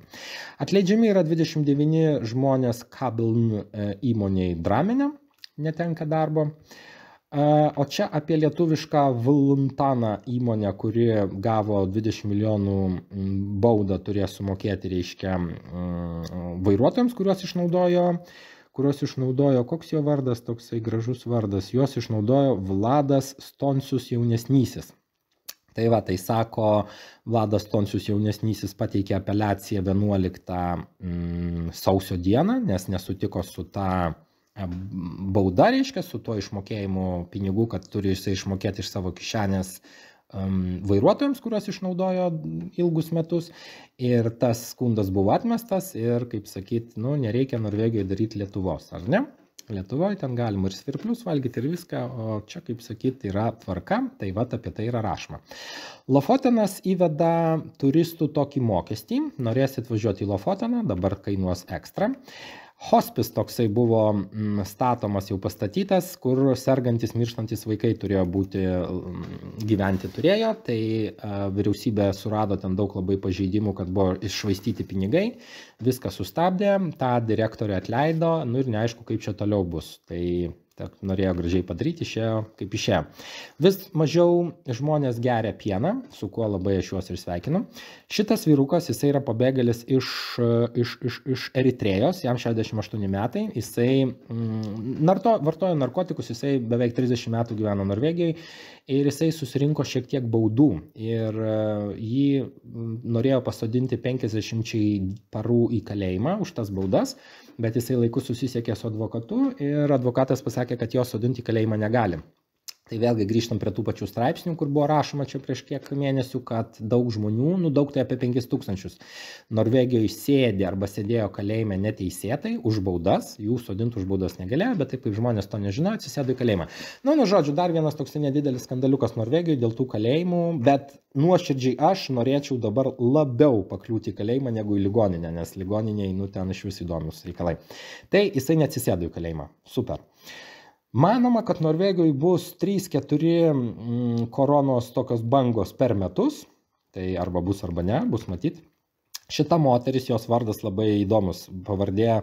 [SPEAKER 3] Atleidžiami yra 29 žmonės Kabeln įmoniai Dramene, netenka darbo. O čia apie lietuvišką Voluntana įmonę, kuri gavo 20 milijonų baudą, turės sumokėti, reiškia, vairuotojams, kuriuos išnaudojo, koks jo vardas, toksai gražus vardas, juos išnaudojo Vladas Stoncius jaunesnysis. Tai va, tai sako, Vladas Stoncius jaunesnysis pateikė apeliaciją 11 sausio dieną, nes nesutiko su ta bauda, reiškia, su tuo išmokėjimu pinigų, kad turi jisai išmokėti iš savo kišenės vairuotojams, kuriuos išnaudojo ilgus metus. Ir tas skundas buvo atmestas ir, kaip sakyt, nereikia Norvegijoje daryti Lietuvos, ar ne? Lietuvoje ten galima ir svirplius valgyti ir viską, o čia, kaip sakyt, yra tvarka, tai va apie tai yra rašoma. Lofotenas įveda turistų tokį mokestį, norėsit važiuoti į Lofoteną, dabar kainuos ekstra. Hospice toksai buvo statomas, jau pastatytas, kur sergantis, mirštantis vaikai turėjo būti, gyventi turėjo, tai vyriausybė surado ten daug labai pažeidimų, kad buvo iššvaistyti pinigai, viską sustabdė, tą direktorę atleido, ir neaišku, kaip čia toliau bus. Tai norėjo gražiai padaryti, išėjo kaip išėjo. Vis mažiau žmonės geria pieną, su kuo labai aš juos ir sveikinu. Šitas vyrukas, jisai yra pabėgėlis iš Eritrėjos, jam 68 metai, jisai vartojo narkotikus, jisai beveik 30 metų gyveno Norvegijoje ir jisai susirinko šiek tiek baudų ir jį norėjo pasodinti 50 parų į kalėjimą už tas baudas, bet jisai laiku susisiekė su advokatu ir advokatas pasakė, kad jo sodinti į kalėjimą negali. Tai vėlgi grįžtam prie tų pačių straipsnių, kur buvo rašoma čia prieš kiek mėnesių, kad daug žmonių, daug tai apie 5 000, Norvegijoje sėdė arba sėdėjo kalėjime neteisėtai už baudas, jų sodinti už baudas negalėjo, bet taip kaip žmonės to nežinojo, atsisėdo į kalėjimą. Žodžiu, dar vienas toks nedidelis skandaliukas Norvegijoje dėl tų kalėjimų, bet nuoširdžiai aš norėčiau dabar labiau pakliūti į kalėjimą negu į ligoninę, nes ligoninėje, ten iš vis įdomius reikalai. Tai jisai neatsisėdo į kalėjimą. Super. Manoma, kad Norvegijoje bus 3-4 koronos tokios bangos per metus, tai arba bus arba ne, bus matyti. Šita moteris, jos vardas labai įdomus, pavardė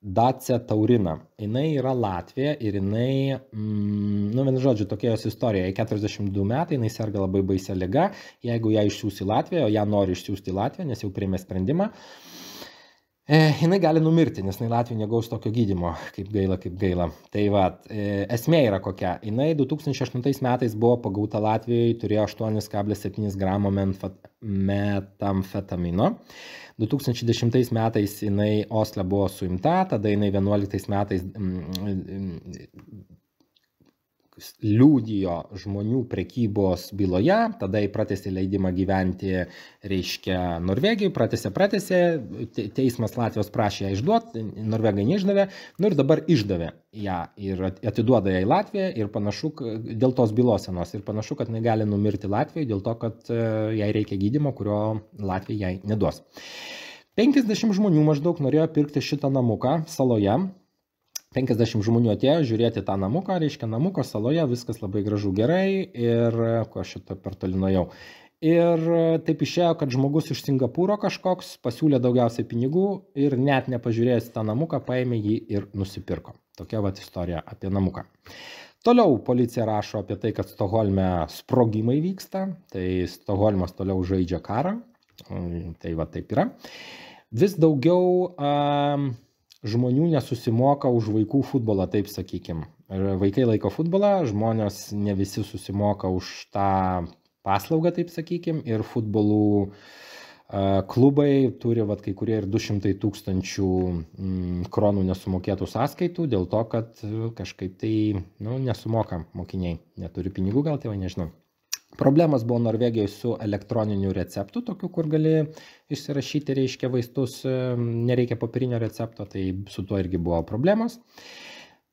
[SPEAKER 3] Dace Taurina. Jinai yra Latvija ir jinai, vienu žodžiu, tokia jos istorija, jai 42 metai, jinai serga labai baisia liga, jeigu ją išsiųs į Latviją, o ją nori išsiųsti į Latviją, nes jau priėmė sprendimą, jinai gali numirti, nes jinai Latvija negaus tokio gydymo, kaip gaila. Tai va, esmė yra kokia. Jinai 2008 metais buvo pagauta Latvijoje, turėjo 8,7 gramo metamfetamino. 2010 metais jinai Osle buvo suimta, tada jinai 11 metais liudijo žmonių prekybos byloje, tada jį pratęsė leidimą gyventi, reiškia, Norvegijai, pratęsė, teismas Latvijos prašė ją išduoti, Norvegai neišdavė, ir dabar išdavė ją ir atiduoda ją į Latviją ir panašu, dėl tos bylos senos, ir panašu, kad jinai gali numirti Latvijoje dėl to, kad jai reikia gydymo, kurio Latvija jai neduos. 50 žmonių maždaug norėjo pirkti šitą namuką saloje. 50 žmonių atėjo žiūrėti tą namuką, reiškia namuko saloje, viskas labai gražu gerai ir ko aš šitą per toli nuėjau. Ir taip išėjo, kad žmogus iš Singapūro kažkoks pasiūlė daugiausiai pinigų ir net nepažiūrėjęs tą namuką, paėmė jį ir nusipirko. Tokia vat istorija apie namuką. Toliau policija rašo apie tai, kad Stokholme sprogimai vyksta, tai Stokholmas toliau žaidžia karą, tai va taip yra. Vis daugiau žmonių nesusimoka už vaikų futbolą, taip sakykim. Vaikai laiko futbolą, žmonės ne visi susimoka už tą paslaugą, taip sakykim, ir futbolų Klubai turi kai kurie ir 200 000 kronų nesumokėtų sąskaitų dėl to, kad kažkaip tai nesumoka mokiniai, neturi pinigų gal tėvai, nežinau. Problemas buvo Norvegijoje su elektroniniu receptu, tokiu, kur gali išsirašyti, reiškia, vaistus, nereikia popierinio recepto, tai su tuo irgi buvo problemos.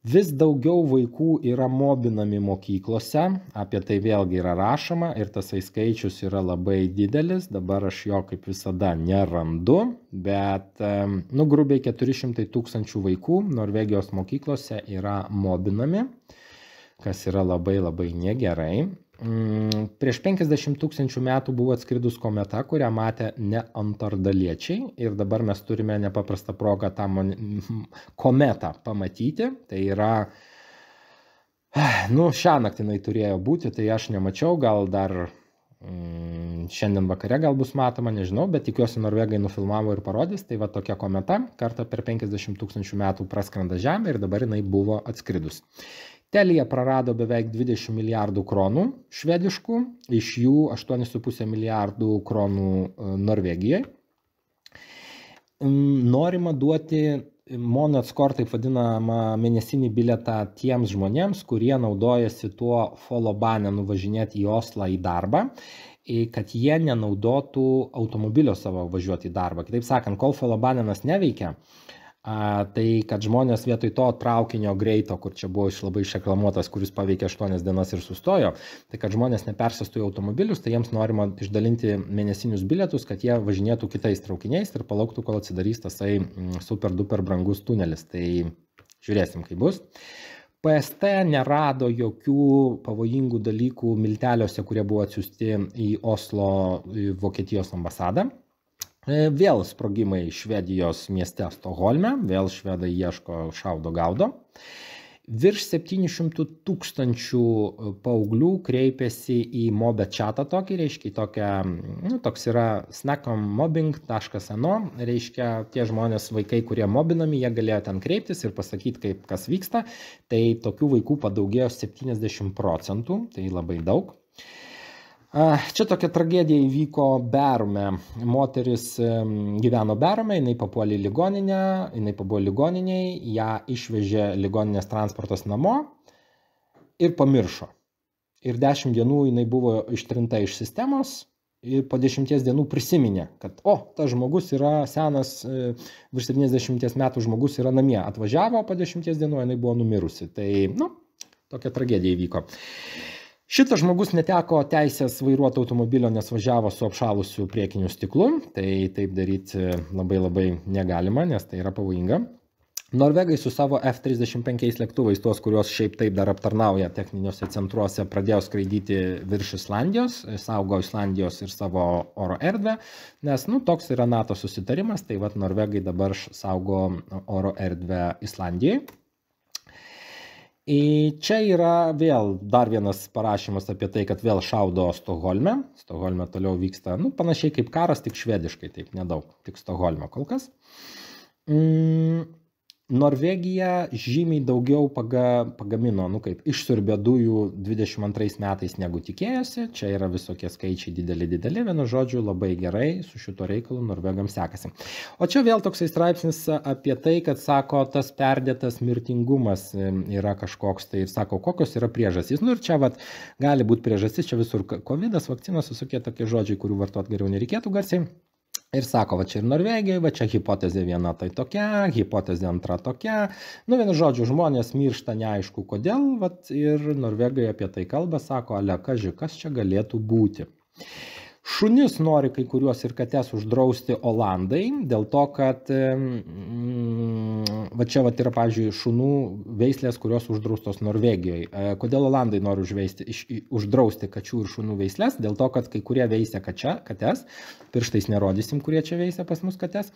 [SPEAKER 3] Vis daugiau vaikų yra mobinami mokyklose, apie tai vėlgi yra rašoma ir tas skaičius yra labai didelis, dabar aš jo kaip visada nerandu, bet grubiai 400 000 vaikų Norvegijos mokyklose yra mobinami, kas yra labai labai negerai. Prieš 50 000 metų buvo atskridus kometa, kurią matė neandertaliečiai ir dabar mes turime nepaprastą progą tą kometą pamatyti. Tai yra, šią naktį jinai turėjo būti, tai aš nemačiau, gal dar šiandien vakare gal bus matoma, nežinau, bet tikiuosi Norvegai nufilmavo ir parodys. Tai va tokia kometa, kartą per 50 000 metų praskrenda Žemę ir dabar jinai buvo atskridus. Telia prarado beveik 20 milijardų kronų švediškų, iš jų 8,5 milijardų kronų Norvegijai. Norima duoti Månadskort, taip vadinamą mėnesinį bilietą tiems žmonėms, kurie naudojasi tuo Follobanen nuvažinėti į Oslą į darbą, kad jie nenaudotų automobilio savo važiuoti į darbą. Kitaip sakant, kol Follobanenas neveikia, tai kad žmonės vietoj to traukinio greito, kur čia buvo labai išreklamuotas, kuris paveikė 8 dienas ir sustojo, tai kad žmonės nepersėstų į automobilius, tai jiems norima išdalinti mėnesinius bilietus, kad jie važinėtų kitais traukiniais ir palauktų, kol atsidarys tasai super duper brangus tunelis. Tai žiūrėsim, kaip bus. PST nerado jokių pavojingų dalykų milteliuose, kurie buvo atsiųsti į Oslo Vokietijos ambasadą. Vėl sprogimai Švedijos mieste Stokholme, vėl švedai ieško, šaudo, gaudo. Virš 700 000 paauglių kreipėsi į mobe chatą tokį, reiškia tokia, toks yra snackommobbing.no, reiškia tie žmonės, vaikai, kurie mobinami, jie galėjo ten kreiptis ir pasakyti, kas vyksta. Tai tokių vaikų padaugėjo 70%, tai labai daug. Čia tokia tragedija įvyko Bærume. Moteris gyveno Bærume, jinai papuolė į ligoninę, jinai pabuvo ligoniniai, ją išvežė ligoninės transportas namo ir pamiršo. Ir 10 dienų jinai buvo ištrinta iš sistemos ir po 10 dienų prisiminė, kad tas žmogus yra senas, virš 70 metų žmogus yra namie. Atvažiavo, po 10 dienų jinai buvo numirusi. Tai, tokia tragedija įvyko. Šitas žmogus neteko teisės vairuoti automobilio, nes važiavo su apšalusiu priekiniu stiklu. Tai taip daryti labai labai negalima, nes tai yra pavojinga. Norvegai su savo F-35 lėktuvais, tuos, kuriuos šiaip taip dar aptarnauja techniniuose centruose, pradėjo skraidyti virš Islandijos, saugo Islandijos ir savo oro erdvę, nes toks yra NATO susitarimas, tai Norvegai dabar saugo oro erdvę Islandijai. Čia yra vėl dar vienas parašymas apie tai, kad vėl šaudo Stokholme. Stokholme toliau vyksta, panašiai kaip karas, tik švediškai, taip nedaug, tik Stokholme kol kas. Norvegija žymiai daugiau pagamino, kaip išsiurbė dujų 22 metais negu tikėjosi. Čia yra visokie skaičiai dideli, vienu žodžiu, labai gerai su šito reikalu norvegams sekasi. O čia vėl toksai straipsnis apie tai, kad sako, tas perdėtas mirtingumas yra kažkoks, tai ir sako, kokios yra priežastys. Ir čia gali būti priežastys, čia visur covidas, vakcinos, visokie tokie žodžiai, kurių vartot geriau nereikėtų garsiai. Ir sako, čia ir Norvegijoje, čia hipotezė viena tai tokia, hipotezė antra tokia. Vienu žodžiu, žmonės miršta neaišku kodėl, ir Norvegai apie tai kalba, sako, kaži, kas čia galėtų būti. Šunis nori kai kuriuos ir kates uždrausti Olandai, dėl to, kad čia yra, pavyzdžiui, šunų veislės, kurios uždraustos Norvegijoje. Kodėl Olandai nori uždrausti kačių ir šunų veislės? Dėl to, kad kai kurie veisia kates, pirštais nerodysim, kurie čia veisia pas mus kates,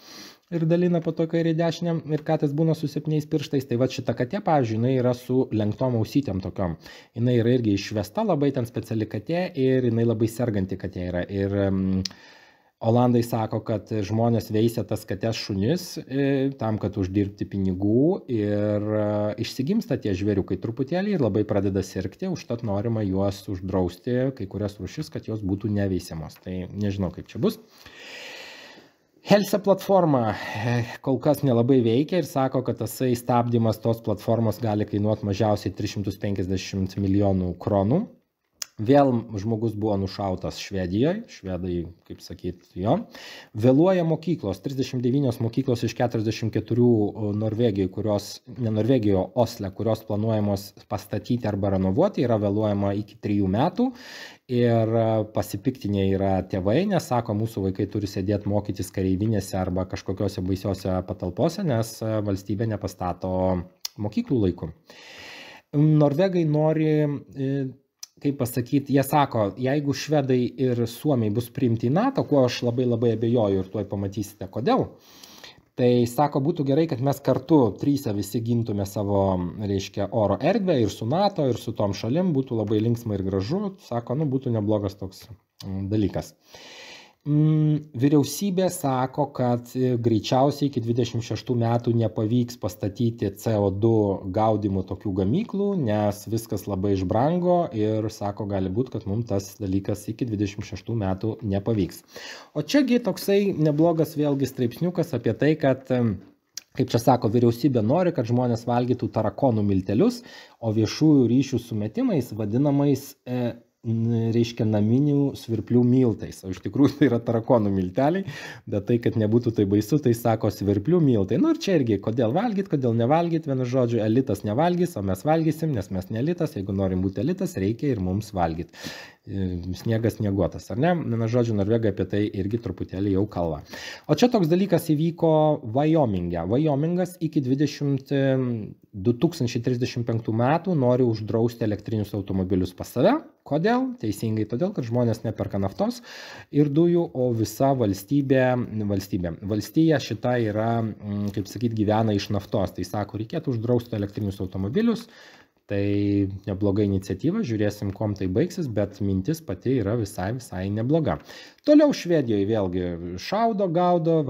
[SPEAKER 3] ir dalina po to kairį dešinę, ir katės būna su 7 pirštais. Tai šita katė, pavyzdžiui, jinai yra su lenktom ausytėm tokiom. Jinai yra irgi išvesta, labai ten speciali katė ir jinai labai serganti katė yra. Ir Olandai sako, kad žmonės veisia tas kates šunis tam, kad uždirbti pinigų ir išsigimsta tie žvėriukai truputėlį ir labai pradeda sirgti, užtat norima juos uždrausti, kai kurias rūšis, kad jos būtų neveisiamos. Tai nežinau, kaip čia bus. Helse platforma kol kas nelabai veikia ir sako, kad tasai stabdymas tos platformos gali kainuoti mažiausiai 350 milijonų kronų. Vėl žmogus buvo nušautas Švedijoje, švedai, kaip sakyt, jo. Vėluoja mokyklos, 39 mokyklos iš 44 Norvegijoje, ne Norvegijoje, Osle, kurios planuojamos pastatyti arba renovuoti, yra vėluojama iki 3 metų. Ir pasipiktinė yra tėvai, nes sako, mūsų vaikai turi sėdėti mokytis kareivinėse arba kažkokiose baisiose patalpose, nes valstybė nepastato mokyklų laiku. Norvegai nori, kaip pasakyti, jie sako, jeigu švedai ir suomiai bus priimti į NATO, kuo aš labai abejoju ir tuoj pamatysite kodėl, tai sako, būtų gerai, kad mes kartu trysia visi gintume savo, reiškia, oro erdvę ir su NATO, ir su tom šalim, būtų labai linksma ir gražu, sako, būtų neblogas toks dalykas. Vyriausybė sako, kad greičiausiai iki 26 metų nepavyks pastatyti CO2 gaudimo tokių gamyklų, nes viskas labai išbrango ir sako, gali būti, kad mums tas dalykas iki 26 metų nepavyks. O čiagi toksai neblogas vėlgi straipsniukas apie tai, kad kaip čia sako, vyriausybė nori, kad žmonės valgytų tarakonų miltelius, o viešųjų ryšių sumetimais vadinamais reiškia naminių svirplių miltais. O iš tikrųjų tai yra tarakonų milteliai, bet tai, kad nebūtų tai baisu, tai sako svirplių miltai. Ir čia irgi, kodėl valgyt, kodėl nevalgyt, vienu žodžiu, elitas nevalgys, o mes valgysim, nes mes ne elitas, jeigu norim būti elitas, reikia ir mums valgyt. Sniegas snieguotas, ar ne? Vienu žodžiu, Norvegai apie tai irgi truputėlį jau kalba. O čia toks dalykas įvyko Vyominge. Vyomingas iki 2035 metų nori uždrausti elektrinius automobilius pas save. Kodėl? Teisingai todėl, kad žmonės neperka naftos ir dujų, o visa valstija šita yra, kaip sakyt, gyvena iš naftos. Tai sako, reikėtų uždrausti elektrinius automobilius. Tai nebloga iniciatyva, žiūrėsim, kom tai baigsis, bet mintis pati yra visai nebloga. Toliau Švedijoje vėlgi šaudo, gaudo,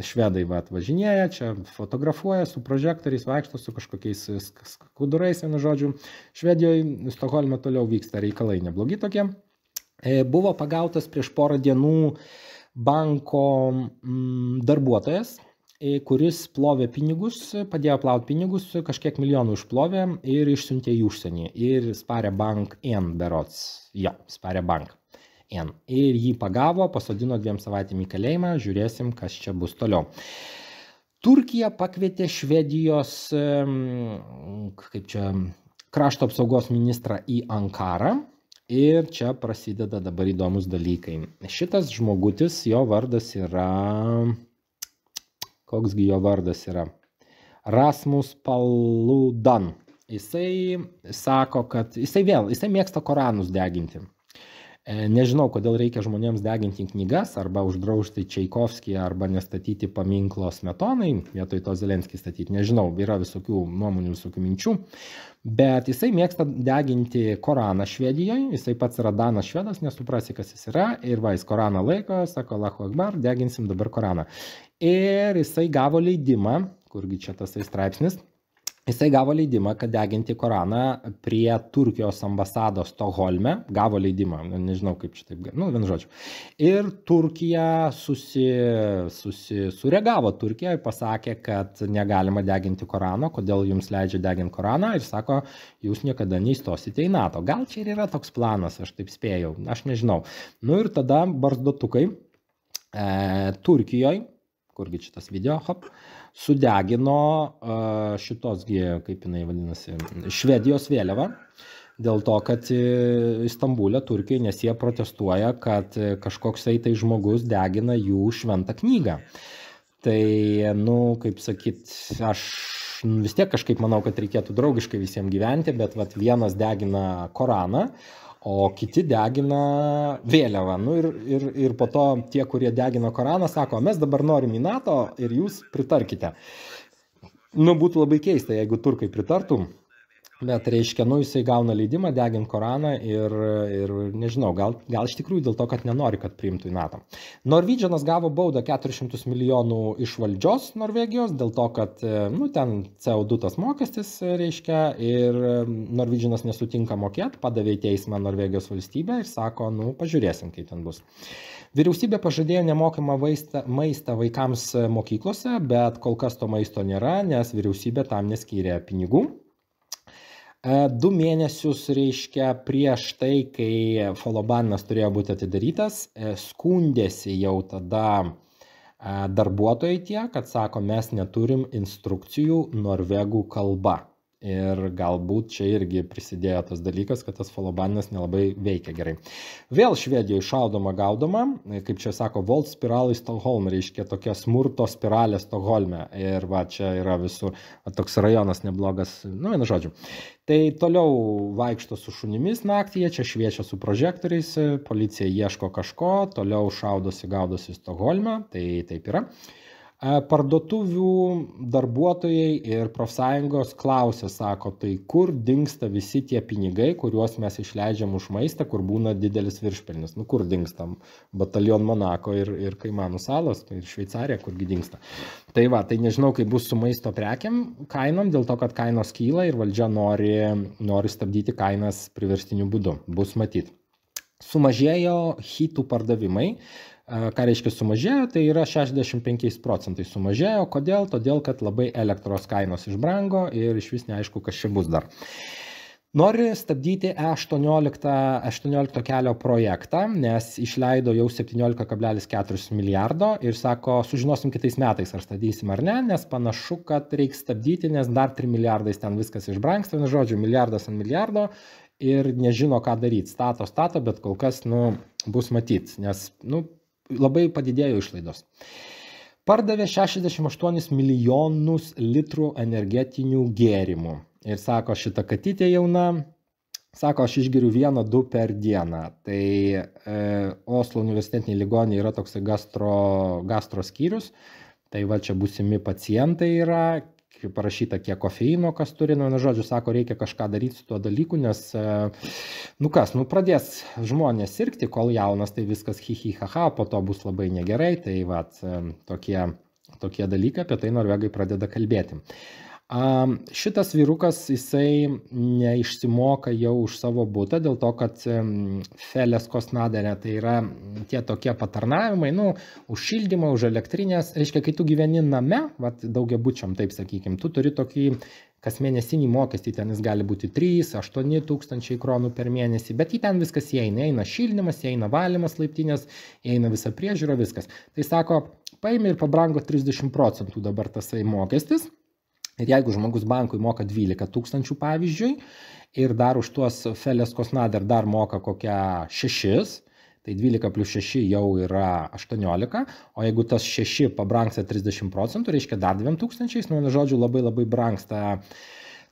[SPEAKER 3] švedai važinėja, čia fotografuoja su prožektoriais, vaikšto su kažkokiais skudurais, vienu žodžiu. Švedijoje, Stokholme toliau vyksta reikalai neblogi tokie. Buvo pagautas prieš porą dienų banko darbuotojas, kuris plovė pinigus, padėjo plauti pinigus, kažkiek milijonų išplovė ir išsiuntė į užsienį. Ir Spare Bank N berods. Jo, Spare Bank N. Ir jį pagavo, pasodino 2 savaitėm į kalėjimą, žiūrėsim, kas čia bus toliau. Turkija pakvietė Švedijos, krašto apsaugos ministrą į Ankarą. Ir čia prasideda dabar įdomus dalykai. Šitas žmogutis, jo vardas yra... Koksgi jo vardas yra? Rasmus Paludan. Jisai sako, kad jisai mėgsta Koranus deginti. Nežinau, kodėl reikia žmonėms deginti knygas, arba uždrausti Čaikovskį, arba nestatyti paminklo Smetonai, vietoj to Zelenskį statyti. Nežinau, yra visokių nuomonių, visokių minčių. Bet jisai mėgsta deginti Koraną Švedijoje, jisai pats yra danas švedas, nesuprasi, kas jis yra, ir jis Koraną laiko, sako, Allahu Akbar, deginsim dabar Koraną. Ir jisai gavo leidimą, kurgi čia tasai straipsnis, jisai gavo leidimą, kad deginti Koraną prie Turkijos ambasados Stokholme, gavo leidimą, nežinau kaip čia taip, vienu žodžiu. Ir Turkija sureagavo, Turkija pasakė, kad negalima deginti Korano, kodėl jums leidžia deginti Koraną, ir sako, jūs niekada neįstosite į NATO. Gal čia ir yra toks planas, aš taip spėjau, aš nežinau. Ir tada barzdotukai Turkijoje, kurgi šitas video, sudegino šitosgi, kaip jinai vadinasi, Švedijos vėliavą, dėl to, kad Istambulė, Turkijoje, nes jie protestuoja, kad kažkoksai tai žmogus degina jų šventą knygą. Tai, kaip sakyt, aš vis tiek kažkaip manau, kad reikėtų draugiškai visiems gyventi, bet vienas degina Koraną, o kiti degina vėliavą. Ir po to tie, kurie degina Koraną, sako, mes dabar norim į NATO ir jūs pritarkite. Būtų labai keista, jeigu turkai pritartų Bet reiškia, nu jisai gauna leidimą deginti Koraną ir nežinau, gal iš tikrųjų dėl to, kad nenori, kad priimtų į NATO. Norwegianas gavo baudą 400 milijonų iš valdžios Norvegijos, dėl to, kad nu, ten CO2 tas mokestis reiškia ir Norwegianas nesutinka mokėti, padavė į teismą Norvegijos valstybę ir sako, nu pažiūrėsim, kaip ten bus. Vyriausybė pažadėjo nemokamą maistą vaikams mokyklose, bet kol kas to maisto nėra, nes vyriausybė tam neskyrė pinigų. 2 mėnesius, reiškia, prieš tai, kai follobanas turėjo būti atidarytas, skundėsi jau tada darbuotojai tie, kad sako, mes neturim instrukcijų norvegų kalba. Ir galbūt čia irgi prisidėjo tas dalykas, kad tas follobanas nelabai veikia gerai. Vėl Švedijoje šaudoma gaudoma, kaip čia sako, Volt spiralai Stokholm, reiškia tokia smurto spiralė Stokholme. Ir va, čia yra visur toks rajonas neblogas, nu vienu žodžiu. Tai toliau vaikšto su šunimis naktyje, čia šviečia su prožektoriais, policija ieško kažko, toliau šaudosi, gaudosi Stokholme, tai taip yra. Parduotuvių darbuotojai ir profsąjungos klausia, sako, tai kur dingsta visi tie pinigai, kuriuos mes išleidžiam už maistą, kur būna didelis viršpelnis. Nu kur dingstam? Batalion Monako ir Kaimanų salos, tai ir Šveicarija, kurgi dingsta. Tai va, tai nežinau, kaip bus su maisto prekiam kainom, dėl to, kad kainos kyla ir valdžia nori stabdyti kainas priverstiniu būdu. Bus matyt. Sumažėjo hitų pardavimai. Ką reiškia sumažėjo, tai yra 65% sumažėjo. Kodėl? Todėl, kad labai elektros kainos išbrango ir iš vis neaišku, kas čia bus dar. Nori stabdyti E18 kelio projektą, nes išleido jau 17,4 milijardo ir sako, sužinosim kitais metais, ar stabdysim ar ne, nes panašu, kad reiks stabdyti, nes dar 3 milijardais ten viskas išbrangsta, vienu žodžiu, milijardas ant milijardo ir nežino, ką daryti. Stato, bet kol kas, nu, bus matyt, nes, nu, labai padidėjo išlaidos. Pardavė 68 milijonus litrų energetinių gėrimų. Ir sako, šita katytė jauna, sako, aš išgeriu 1-2 per dieną. Tai Oslo universitetiniai ligoninė yra toks gastro skyrius. Tai va čia būsimi pacientai yra, parašyta kiek kofeino, kas turi, nu, žodžiu, sako, reikia kažką daryti su tuo dalyku, nes, nu kas, nu pradės žmonės sirgti, kol jaunas, tai viskas hi-hi-ha-ha, po to bus labai negerai, tai va, tokie dalykai, apie tai norvegai pradeda kalbėti. Šitas vyrukas, jisai neišsimoka jau už savo butą, dėl to, kad Feles Kostnaderė, tai yra tie tokie patarnavimai, nu, už šildymą, už elektrinės, reiškia, kai tu gyveni name, vat, daugiabučiam, taip sakykim, tu turi tokį kasmėnesinį mokestį, ten jis gali būti 3-8 tūkstančiai kronų per mėnesį, bet į ten viskas įeina šildymas, įeina valymas laiptinės, įeina visa priežiūra, viskas. Tai sako, paėmė ir pabrango 30% dabar tasai mokestis. Ir jeigu žmogus bankui moka 12 tūkstančių pavyzdžiui ir dar už tuos Feles Kostnader dar moka kokią 6, tai 12 plus 6 jau yra 18, o jeigu tas 6 pabrangsta 30%, reiškia dar 2 tūkstančiais, nu, žodžiu, labai brangsta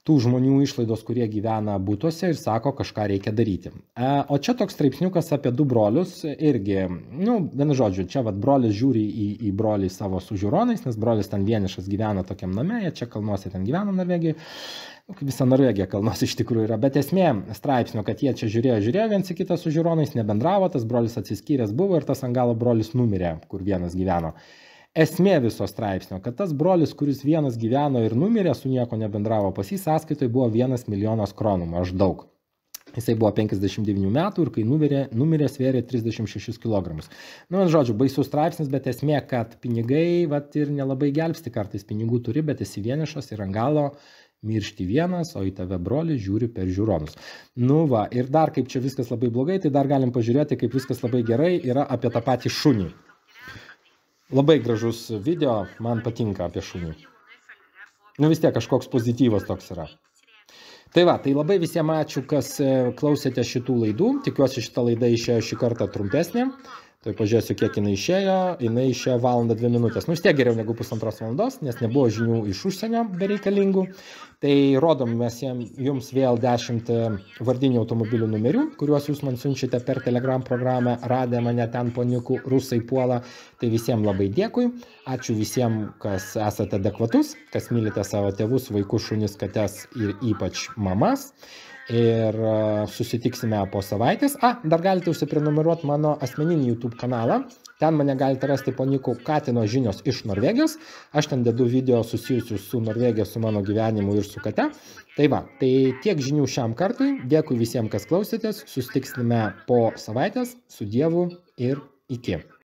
[SPEAKER 3] tų žmonių išlaidos, kurie gyvena būtuose ir sako, kažką reikia daryti. O čia toks straipsniukas apie 2 brolius, irgi, nu, vienu žodžiu, čia vat brolis žiūri į brolį savo su žiūronais, nes brolis ten vienišas gyvena tokiam name, jie čia kalnuose ten gyvena Norvegijai, nu, kaip visa Norvegija kalnuose iš tikrųjų yra, bet esmė straipsnio, kad jie čia žiūrėjo viens į kitą su žiūronais, nebendravo, tas brolis atsiskyręs buvo ir tas ant galo brolis numirė, kur vienas gyveno. Esmė viso straipsnio, kad tas brolis, kuris vienas gyveno ir numirė, su nieko nebendravo, pas jį sąskaitoje buvo 1 milijonas kronų, maždaug. Jisai buvo 59 metų ir kai numirė svėrė 36 kg. Nu, žodžiu, baisus straipsnis, bet esmė, kad pinigai, vat, ir nelabai gelbsti, kartais pinigų turi, bet esi vienišas ir ant galo miršti vienas, o į tave brolį žiūri per žiūronus. Nu va, ir dar kaip čia viskas labai blogai, tai dar galim pažiūrėti, kaip viskas labai gerai yra apie tą patį šunį. Labai gražus video, man patinka apie šunį. Nu vis tiek kažkoks pozityvas toks yra. Tai va, tai labai visiems ačiū, kas klausėte šitų laidų. Tikiuosi šitą laidą išėjo šį kartą trumpesnė. Tai pažiūrėsiu, kiek jinai išėjo 1 valandą 2 minutės. Nu, vis tiek geriau negu 1,5 valandos, nes nebuvo žinių iš užsienio bereikalingų. Tai rodom mes jums vėl 10 vardinių automobilių numerių, kuriuos jūs man siunčiate per Telegram programą, radę mane ten po niku Rusai puola. Tai visiems labai dėkui. Ačiū visiems, kas esate adekvatus, kas mylite savo tėvus, vaikus, šunis, kates ir ypač mamas. Ir susitiksime po savaitės. Dar galite užsiprenumeruoti mano asmeninį YouTube kanalą. Ten mane galite rasti po niku Katino žinios iš Norvegijos. Aš ten dedu video susijusius su Norvegija, su mano gyvenimu ir su kate. Tai va, tai tiek žinių šiam kartui. Dėkui visiems, kas klausėtės. Susitiksime po savaitės. Su Dievu ir iki.